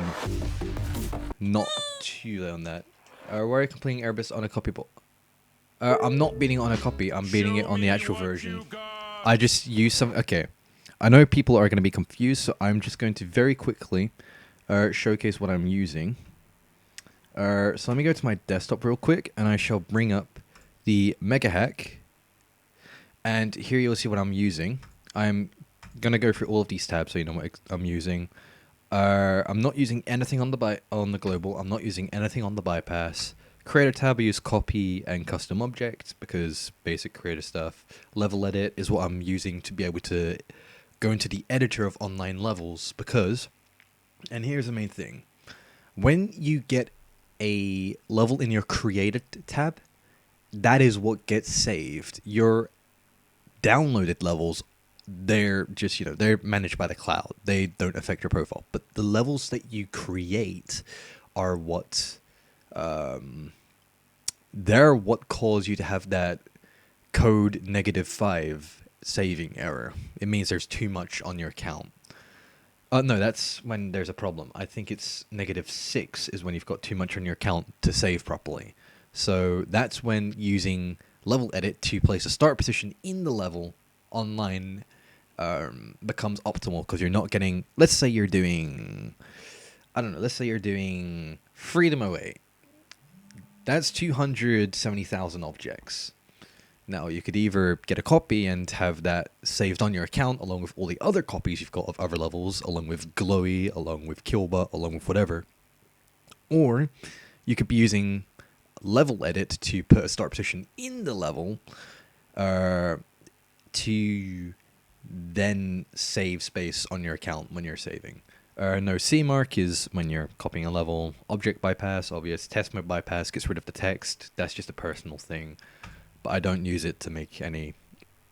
not too late on that. Why are you completing Erebus on a copy book? I'm not beating it on a copy, I'm beating it on the actual version. I just use some... Okay, I know people are going to be confused, so I'm just going to very quickly showcase what I'm using. So let me go to my desktop real quick, and I shall bring up the Mega Hack. And here you'll see what I'm using. I'm gonna go through all of these tabs so you know what I'm using. I'm not using anything on the global. I'm not using anything on the bypass. Creator tab, I use copy and custom object because basic creator stuff. Level edit is what I'm using to be able to go into the editor of online levels because, and here's the main thing, when you get a level in your created tab, that is what gets saved. Your downloaded levels, they're just, you know, they're managed by the cloud. They don't affect your profile. But the levels that you create are what, they're what cause you to have that code -5 saving error. It means there's too much on your account. No, that's when there's a problem. I think it's -6 is when you've got too much on your account to save properly. So that's when using level edit to place a start position in the level online becomes optimal because you're not getting... Let's say you're doing... I don't know. Let's say you're doing Freedom 08. That's 270,000 objects. Now, you could either get a copy and have that saved on your account along with all the other copies you've got of other levels, along with Glowy, along with Killbot, along with whatever. Or you could be using level edit to put a start position in the level to then save space on your account when you're saving. No, CMark is when you're copying a level. Object bypass, obvious. Test mode bypass gets rid of the text. That's just a personal thing. But I don't use it to make any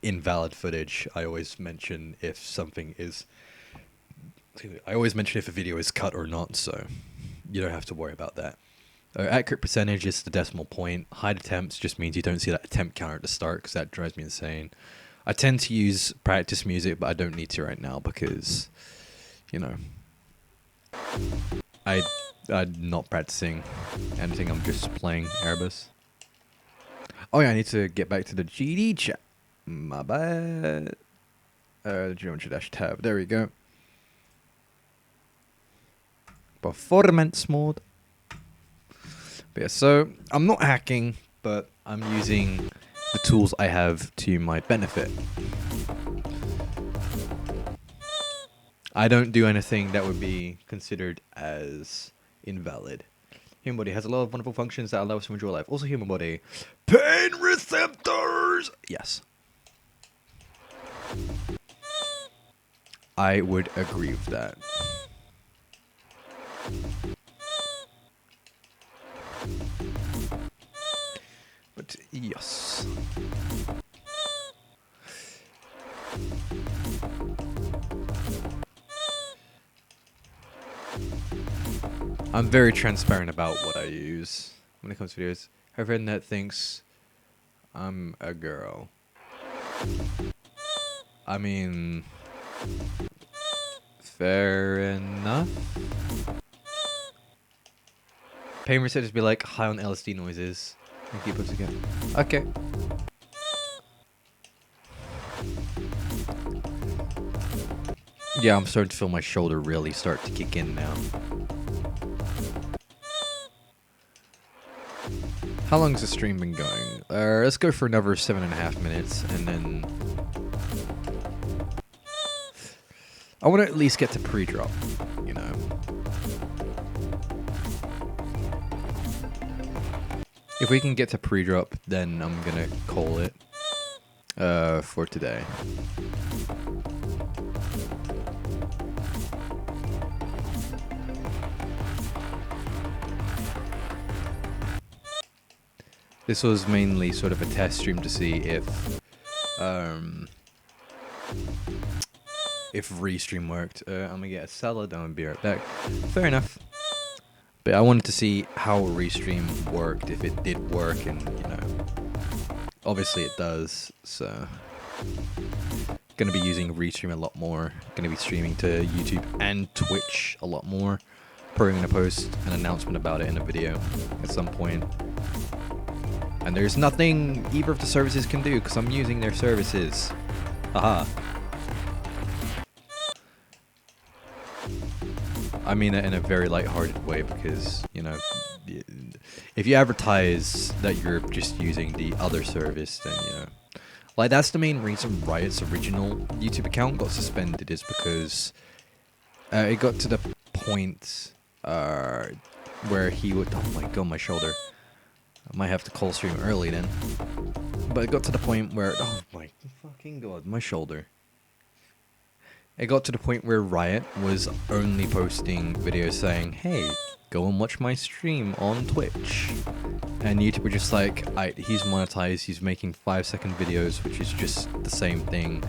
invalid footage. I always mention if something is... I always mention if a video is cut or not, so you don't have to worry about that. Accurate percentage is the decimal point. Hide attempts just means you don't see that attempt counter at the start, because that drives me insane. I tend to use practice music, but I don't need to right now because, you know, I'm not practicing anything. I'm just playing Erebus. Oh yeah, I need to get back to the GD chat. My bad. Geometry-tab. There we go. Performance mode. But yeah, so I'm not hacking, but I'm using the tools I have to my benefit. I don't do anything that would be considered as invalid. Human body has a lot of wonderful functions that allow us to enjoy life. Also, human body, pain receptors. Yes, I would agree with that. But yes. I'm very transparent about what I use when it comes to videos. However, internet thinks I'm a girl. I mean, fair enough. Pain receptors be like high on LSD noises. And keep us again. Okay. Yeah, I'm starting to feel my shoulder really start to kick in now. How long has the stream been going? Let's go for another 7.5 minutes, and then I want to at least get to pre-drop, you know. If we can get to pre-drop, then I'm gonna call it for today. This was mainly sort of a test stream to see if Restream worked. I'm gonna get a salad, I'm gonna be right back. Fair enough. But I wanted to see how Restream worked, if it did work, and you know, obviously it does. So, gonna be using Restream a lot more. Gonna be streaming to YouTube and Twitch a lot more. Probably gonna post an announcement about it in a video at some point. And there's nothing either of the services can do because I'm using their services. Haha. I mean it in a very lighthearted way because, you know, if you advertise that you're just using the other service, then, you know. Like, that's the main reason Riot's original YouTube account got suspended, is because it got to the point where he would... Oh my god, my shoulder. I might have to call stream early then. But it got to the point where... Oh my fucking god, my shoulder. It got to the point where Riot was only posting videos saying, hey, go and watch my stream on Twitch. And YouTube were just like, he's monetized, he's making 5-second videos, which is just the same thing.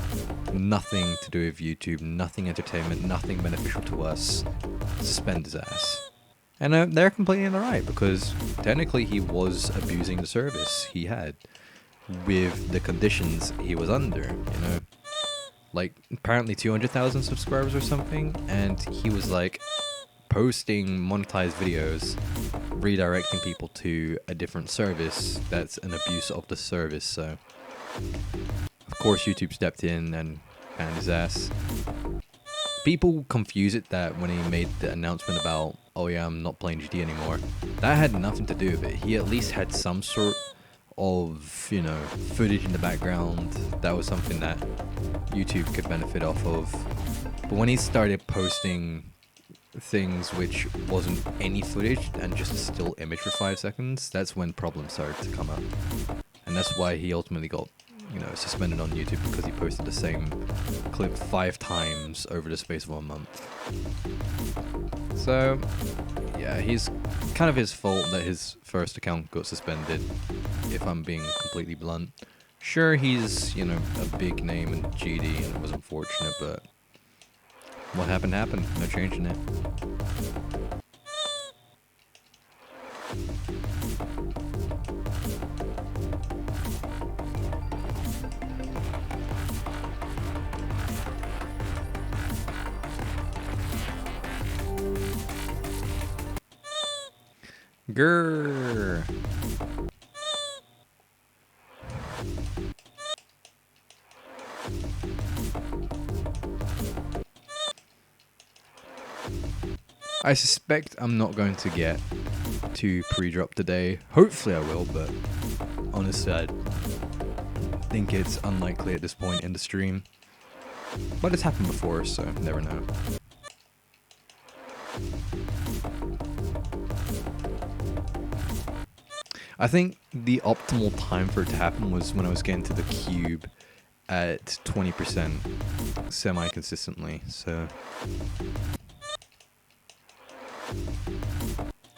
Nothing to do with YouTube, nothing entertainment, nothing beneficial to us. Suspend his ass. And they're completely in the right, because technically he was abusing the service he had with the conditions he was under, you know. Like, apparently 200,000 subscribers or something, and he was like posting monetized videos, redirecting people to a different service that's an abuse of the service. So of course YouTube stepped in and banned his ass. People confuse it that when he made the announcement about, oh yeah, I'm not playing GD anymore, that had nothing to do with it. He at least had some sort of, you know, footage in the background. That was something that YouTube could benefit off of. But when he started posting things which wasn't any footage and just a still image for 5 seconds, that's when problems started to come up. And that's why he ultimately got, you know, suspended on YouTube, because he posted the same clip 5 times over the space of 1 month. So yeah, he's kind of his fault that his first account got suspended, if I'm being completely blunt. Sure, he's, you know, a big name in GD and it was unfortunate, but what happened happened. No changing it. Grrr. I suspect I'm not going to get to pre-drop today. Hopefully I will, but honestly I think it's unlikely at this point in the stream. But it's happened before, so never know. I think the optimal time for it to happen was when I was getting to the cube at 20% semi-consistently, so...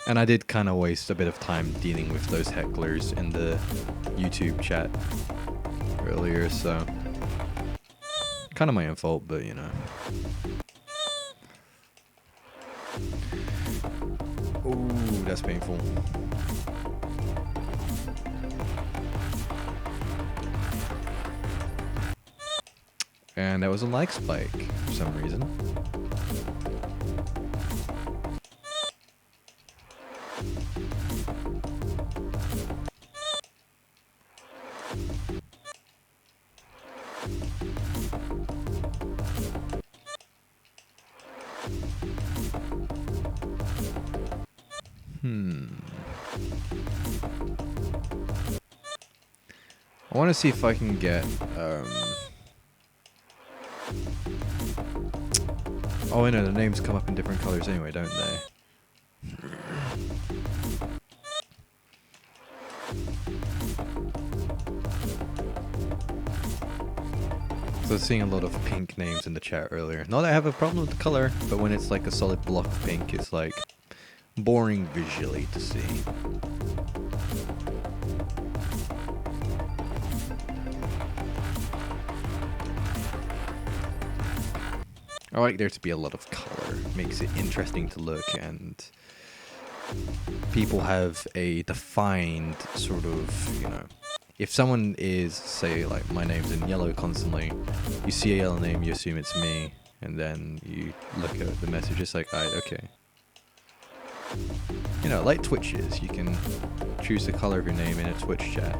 And I did kind of waste a bit of time dealing with those hecklers in the YouTube chat earlier, so... Kind of my own fault, but you know. Ooh, that's painful. And that was a like spike for some reason. I want to see if I can get, Oh, I know, the names come up in different colors anyway, don't they? So I was seeing a lot of pink names in the chat earlier. Not that I have a problem with the color, but when it's like a solid block of pink, it's like boring visually to see. I like there to be a lot of color. Makes it interesting to look, and people have a defined sort of, you know, if someone is, say, like my name's in yellow constantly, you see a yellow name, you assume it's me, and then you look at the message, it's like, alright, okay. You know, like Twitch is, you can choose the color of your name in a Twitch chat.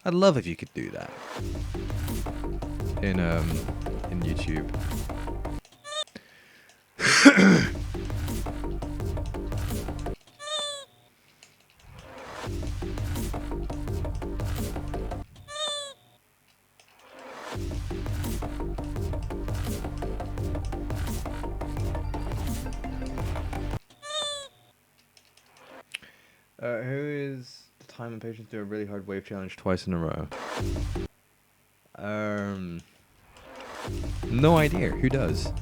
I'd love if you could do that in YouTube. Who is the time and patience to do a really hard wave challenge twice in a row? No idea. Who does?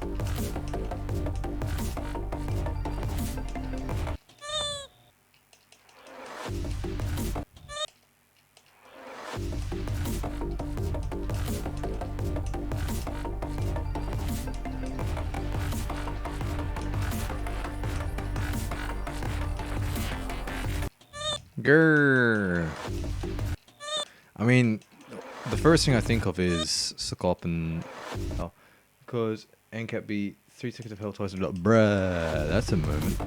Grrr. I mean, the first thing I think of is Sukop and oh, because NCAP beat 3 seconds of hell twice and bruh, that's a moment.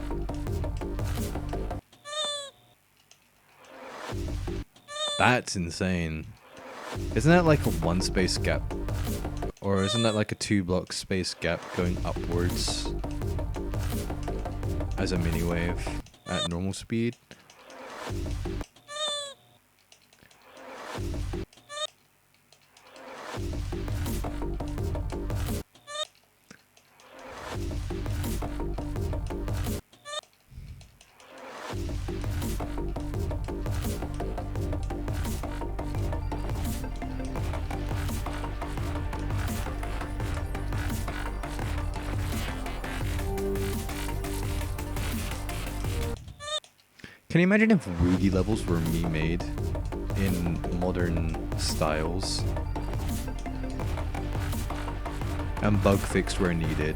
That's insane. Isn't that like a 1 space gap? Or isn't that like a 2 block space gap going upwards as a mini wave at normal speed? Can you imagine if Rudy levels were made in modern styles and bug fixed where needed?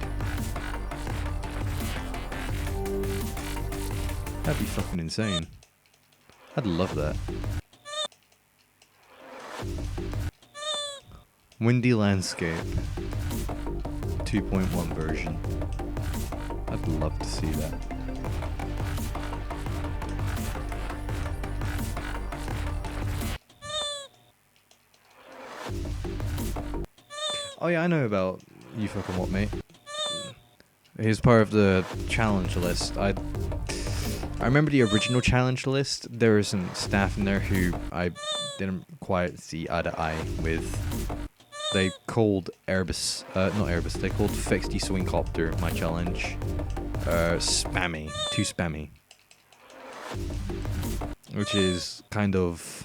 That'd be fucking insane. I'd love that. Windy Landscape 2.1 version. I'd love to see that. Oh yeah, I know about you fucking what, mate. he was part of the challenge list. I remember the original challenge list. There were some staff in there who I didn't quite see eye to eye with. They called Erebus, not Erebus, they called Fixty Swingcopter my challenge. Spammy, too spammy. Which is kind of,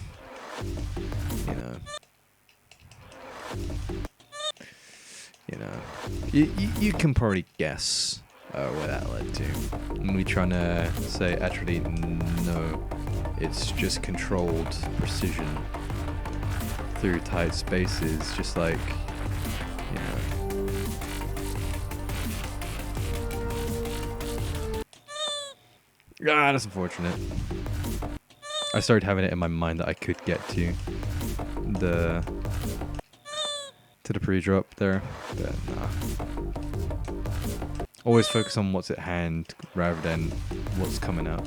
you can probably guess what that led to. And we trying to say, actually, no, it's just controlled precision through tight spaces, just like, that's unfortunate. I started having it in my mind that I could get to the pre-drop there, but nah. Always focus on what's at hand rather than what's coming up.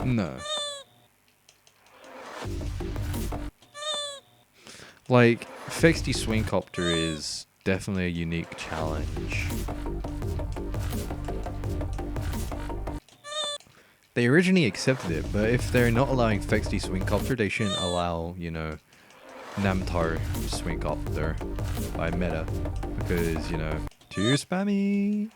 No. Like, Fixty Swingcopter is definitely a unique challenge. They originally accepted it, but if they're not allowing Fixty Swingcopter, they shouldn't allow, Namtar Swingcopter by meta. Because, too spammy.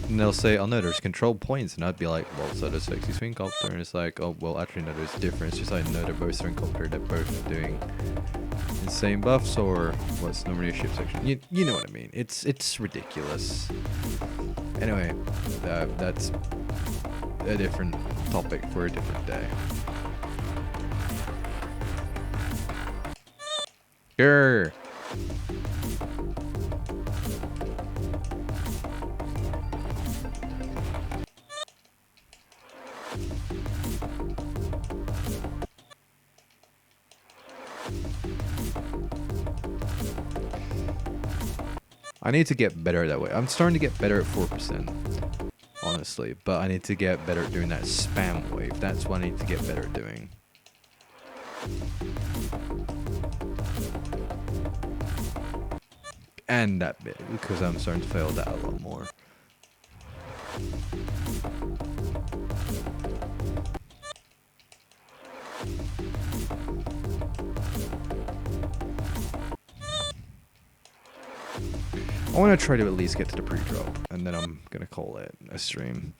And they'll say, oh no, there's control points, and I'd be like, well, so does Fixty Swingcopter, and it's like, oh, well, actually, no, there's a difference. Just like, no, they're both Swingcopter, they're both doing insane buffs, or what's normally a ship section. You know what I mean. It's ridiculous. Anyway, that's a different topic for a different day. Grr. I need to get better that way. I'm starting to get better at 4%, honestly, but I need to get better at doing that spam wave. That's what I need to get better at doing. And that bit, because I'm starting to fail that a lot more. I want to try to at least get to the pre-drop, and then I'm going to call it a stream.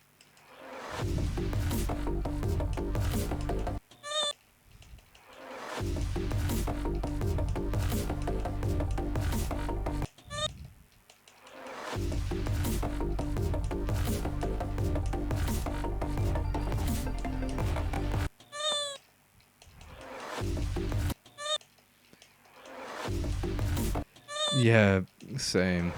Yeah, same.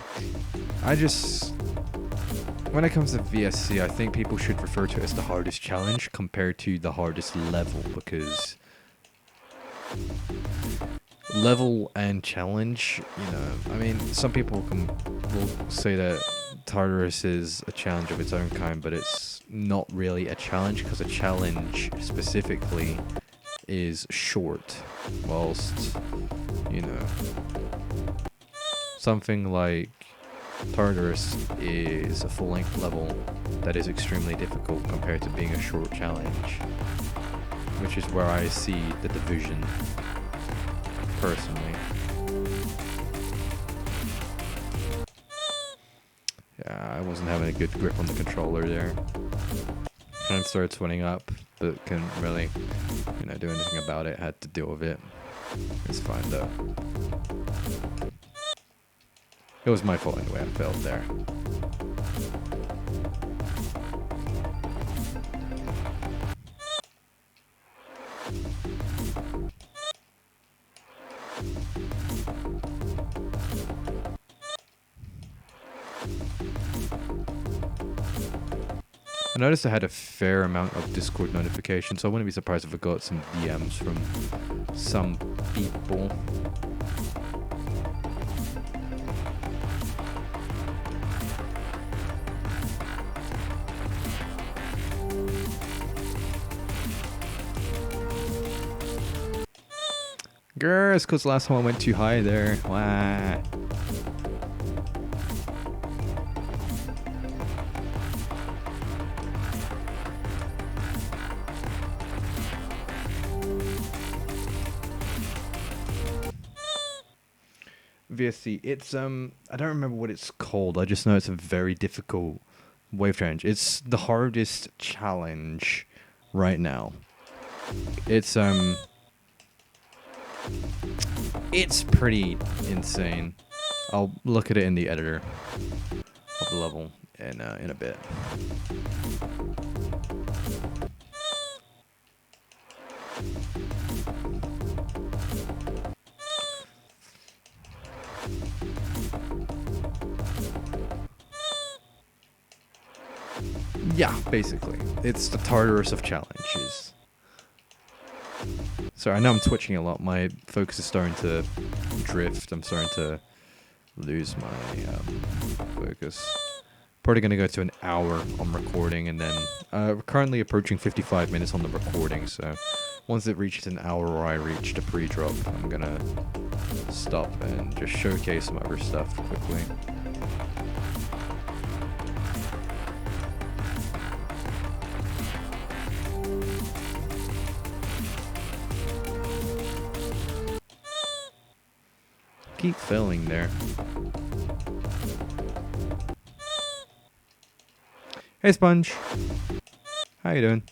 When it comes to VSC, I think people should refer to it as the hardest challenge compared to the hardest level, because level and challenge, I mean, some people will say that Tartarus is a challenge of its own kind, but it's not really a challenge, because a challenge specifically is short, whilst, something like Tartarus is a full-length level that is extremely difficult compared to being a short challenge, which is where I see the division, personally. Yeah, I wasn't having a good grip on the controller there. Kind of started sweating up, but couldn't really, do anything about it. Had to deal with it. It's fine though. It was my fault anyway, I failed there. I noticed I had a fair amount of Discord notifications, so I wouldn't be surprised if I got some DMs from some people. Grr, it's because last time I went too high there. Wah. VSC, it's I don't remember what it's called. I just know it's a very difficult wave challenge. It's the hardest challenge right now. It's pretty insane. I'll look at it in the editor of the level in a bit. Yeah, basically. It's the Tartarus of challenges. Sorry, I know I'm twitching a lot. My focus is starting to drift. I'm starting to lose my focus. Probably going to go to an hour on recording, and then we're currently approaching 55 minutes on the recording, so once it reaches an hour or I reach the pre-drop, I'm going to stop and just showcase some other stuff quickly. Keep filling there. Hey Sponge, how you doing?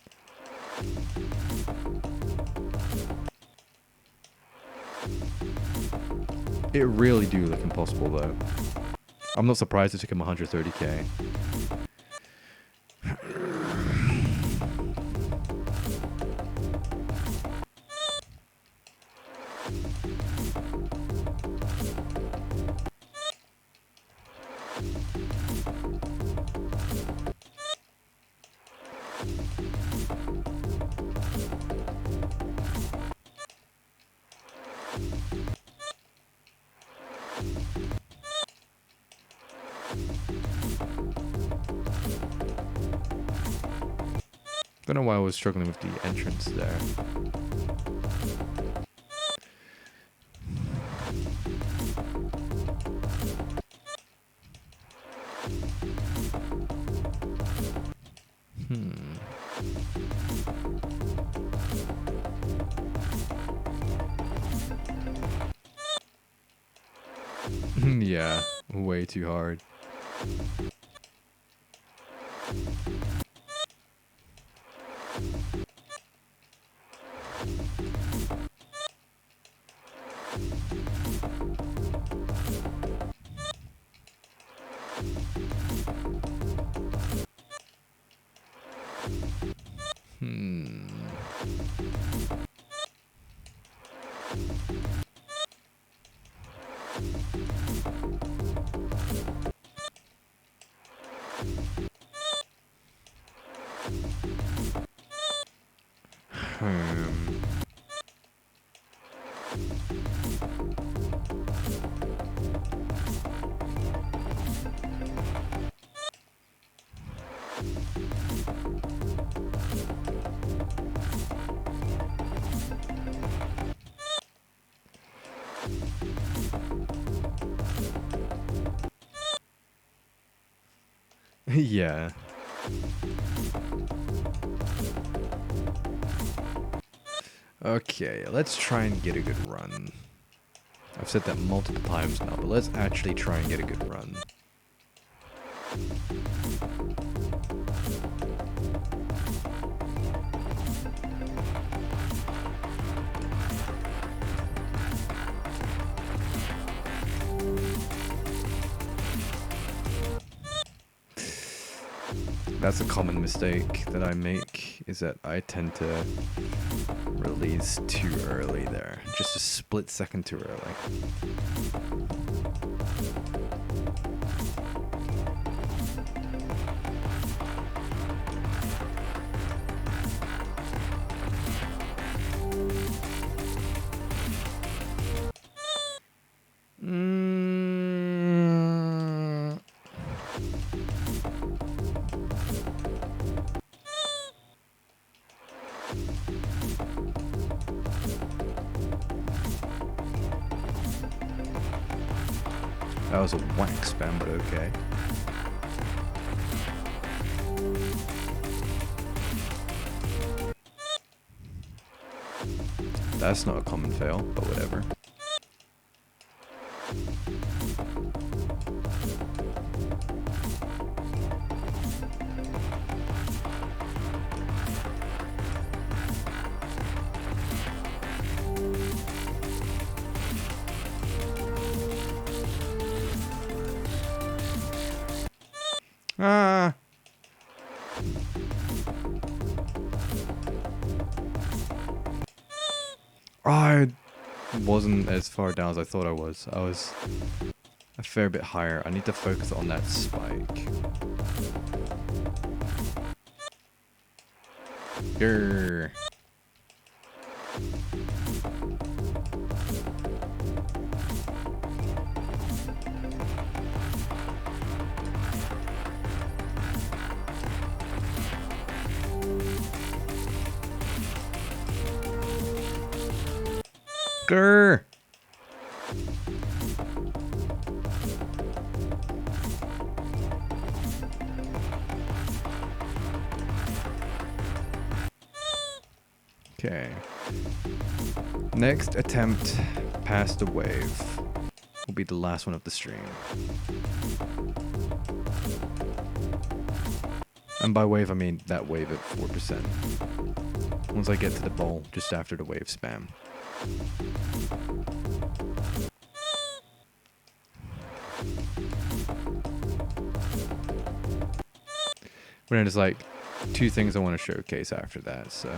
It really do look impossible though. I'm not surprised it took him 130k. Don't know why I was struggling with the entrance there. Yeah, way too hard. Yeah. Okay, let's try and get a good run. I've said that multiple times now, but let's actually try and get a good run. That's a common mistake that I make, is that I tend to release too early there. Just a split second too early. That was a whack spam, but okay. That's not a common fail, but whatever. Ah. I wasn't as far down as I thought I was. I was a fair bit higher. I need to focus on that spike. Grr. Grr. Okay. Next attempt past the wave will be the last one of the stream. And by wave, I mean that wave at 4%. Once I get to the bowl just after the wave spam. But then there's like 2 things I want to showcase after that, so.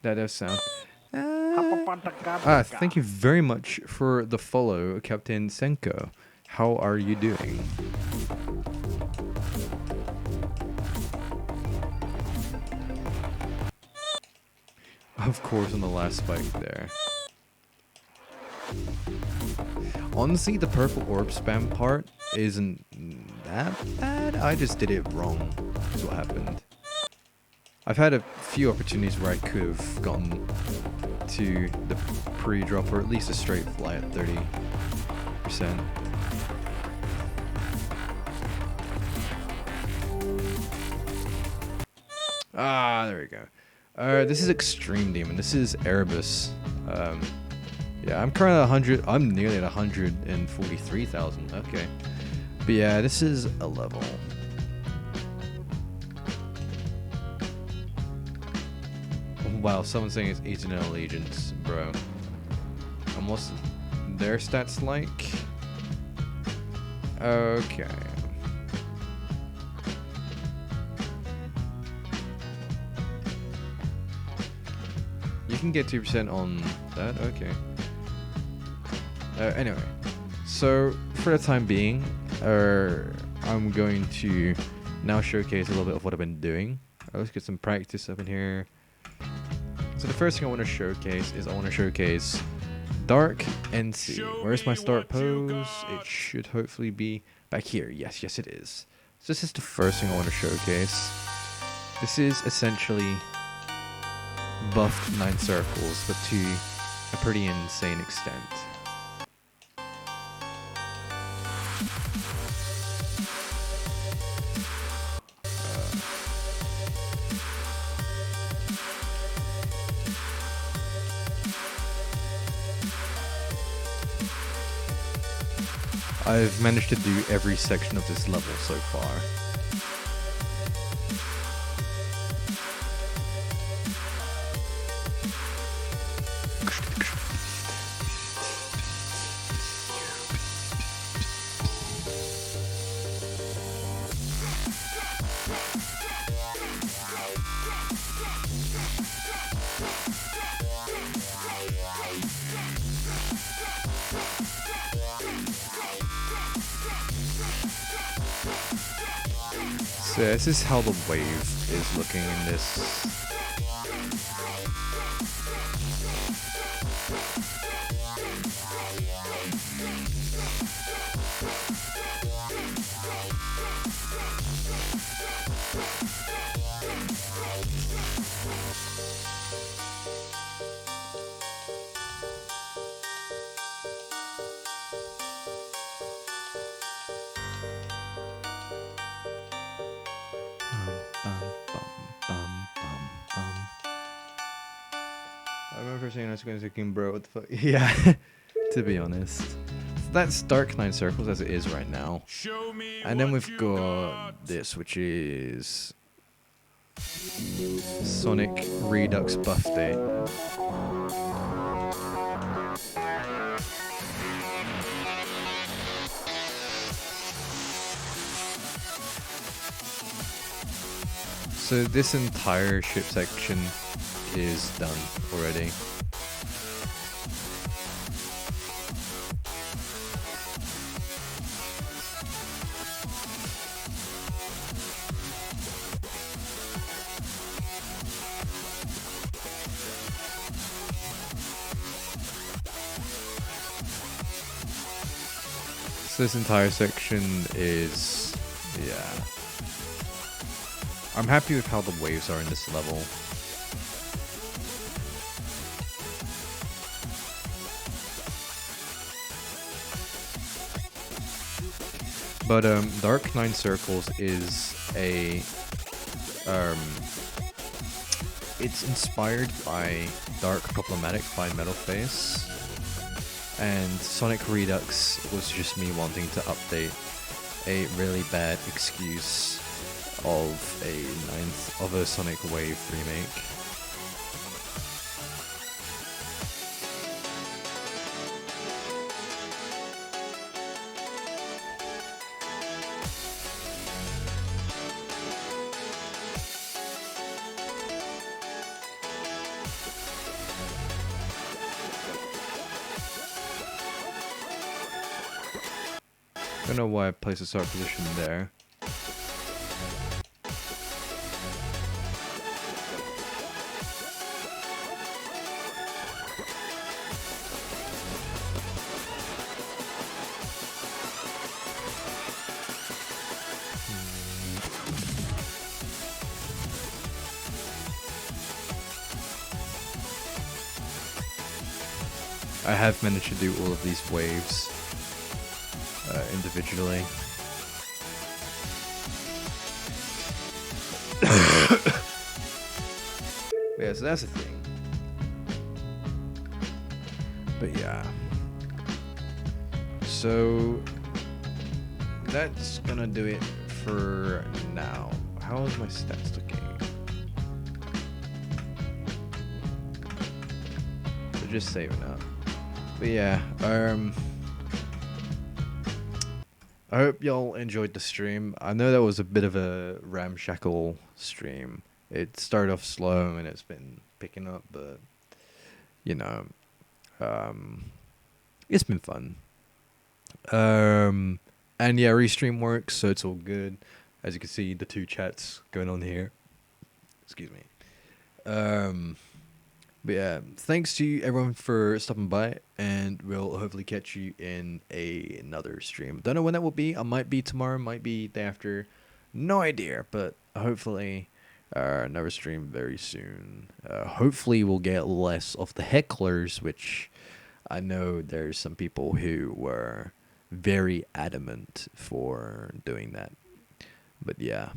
That does sound. Thank you very much for the follow, Captain Senko. How are you doing? Of course, on the last spike there. Honestly, the purple orb spam part isn't that bad. I just did it wrong, is what happened. I've had a few opportunities where I could have gotten to the pre-drop, or at least a straight fly at 30%. Ah, there we go. This is Extreme Demon. This is Erebus. Yeah, I'm currently at 100. I'm nearly at 143,000. Okay. But yeah, this is a level. Wow, someone's saying it's 18 allegiance, bro. And what's their stats like? Okay. You can get 2% on that, okay. Anyway, so for the time being, I'm going to now showcase a little bit of what I've been doing. Let's get some practice up in here. So the first thing I want to showcase is Dark NC. Where's my start pose? It should hopefully be back here. Yes, it is. So this is the first thing I want to showcase. This is essentially buffed 9 circles, but to a pretty insane extent. I've managed to do every section of this level so far. So this is how the wave is looking in this. first thing I was going to say, bro, what the fuck? Yeah, to be honest. So that's Dark 9 Circles as it is right now. Show me And then what we've you got this, which is Sonic Redux Buff Day. So this entire ship section is done already. So this entire section is, yeah. I'm happy with how the waves are in this level. But Dark 9 Circles is a it's inspired by Dark Problematic by Metal Face, and Sonic Redux was just me wanting to update a really bad excuse of a Sonic Wave remake. Don't know why I placed a start position there. I have managed to do all of these waves individually. Yeah, so that's the thing. But yeah. So that's gonna do it for now. How is my stats looking? So just saving up. But yeah, I hope y'all enjoyed the stream. I know that was a bit of a ramshackle stream. It started off slow and it's been picking up, but you know, it's been fun. And yeah, restream works, so it's all good. As you can see, the two chats going on here. Excuse me. But yeah, thanks to everyone for stopping by, and we'll hopefully catch you in another stream. Don't know when that will be. It might be tomorrow, might be day after. No idea, but hopefully another stream very soon. Hopefully we'll get less of the hecklers, which I know there's some people who were very adamant for doing that. But yeah,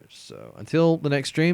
so until the next stream.